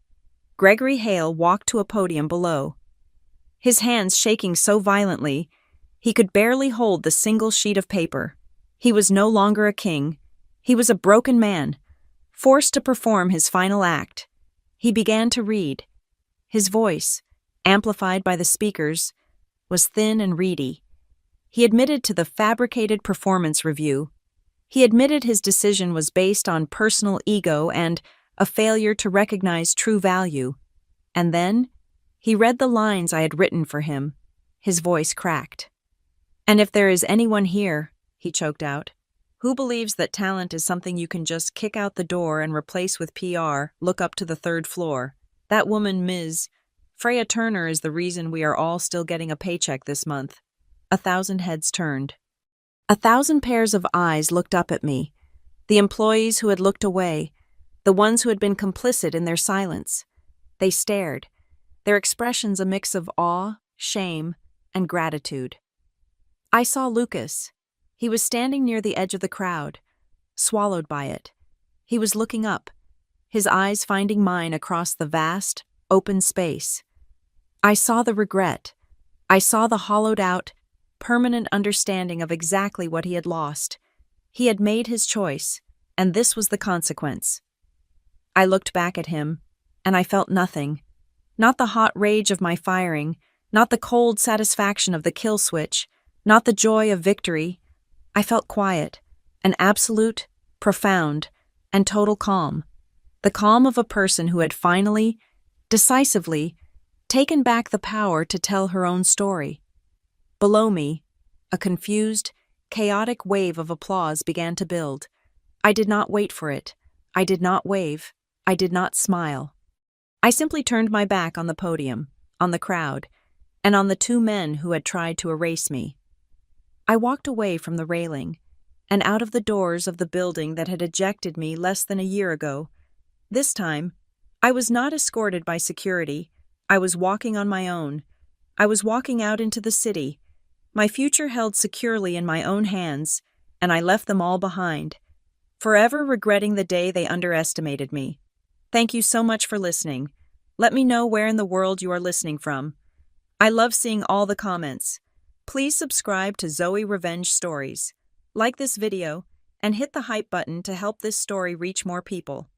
Gregory Hale walked to a podium below, his hands shaking so violently he could barely hold the single sheet of paper. He was no longer a king. He was a broken man, forced to perform his final act. He began to read. His voice, amplified by the speakers, was thin and reedy. He admitted to the fabricated performance review. He admitted his decision was based on personal ego and a failure to recognize true value. And then, he read the lines I had written for him. His voice cracked. "And if there is anyone here," he choked out, "who believes that talent is something you can just kick out the door and replace with PR, look up to the third floor. That woman, Ms. Freya Turner, is the reason we are all still getting a paycheck this month." 1,000 heads turned. 1,000 pairs of eyes looked up at me. The employees who had looked away, the ones who had been complicit in their silence. They stared, their expressions a mix of awe, shame, and gratitude. I saw Lucas. He was standing near the edge of the crowd, swallowed by it. He was looking up, his eyes finding mine across the vast, open space. I saw the regret. I saw the hollowed-out, permanent understanding of exactly what he had lost. He had made his choice, and this was the consequence. I looked back at him, and I felt nothing. Not the hot rage of my firing, not the cold satisfaction of the kill switch, not the joy of victory. I felt quiet, an absolute, profound, and total calm. The calm of a person who had finally, decisively, taken back the power to tell her own story. Below me, a confused, chaotic wave of applause began to build. I did not wait for it. I did not wave. I did not smile. I simply turned my back on the podium, on the crowd, and on the 2 men who had tried to erase me. I walked away from the railing, and out of the doors of the building that had ejected me less than a year ago. This time, I was not escorted by security. I was walking on my own. I was walking out into the city, my future held securely in my own hands, and I left them all behind, forever regretting the day they underestimated me. Thank you so much for listening. Let me know where in the world you are listening from. I love seeing all the comments. Please subscribe to Zoe Revenge Stories. Like this video, and hit the hype button to help this story reach more people.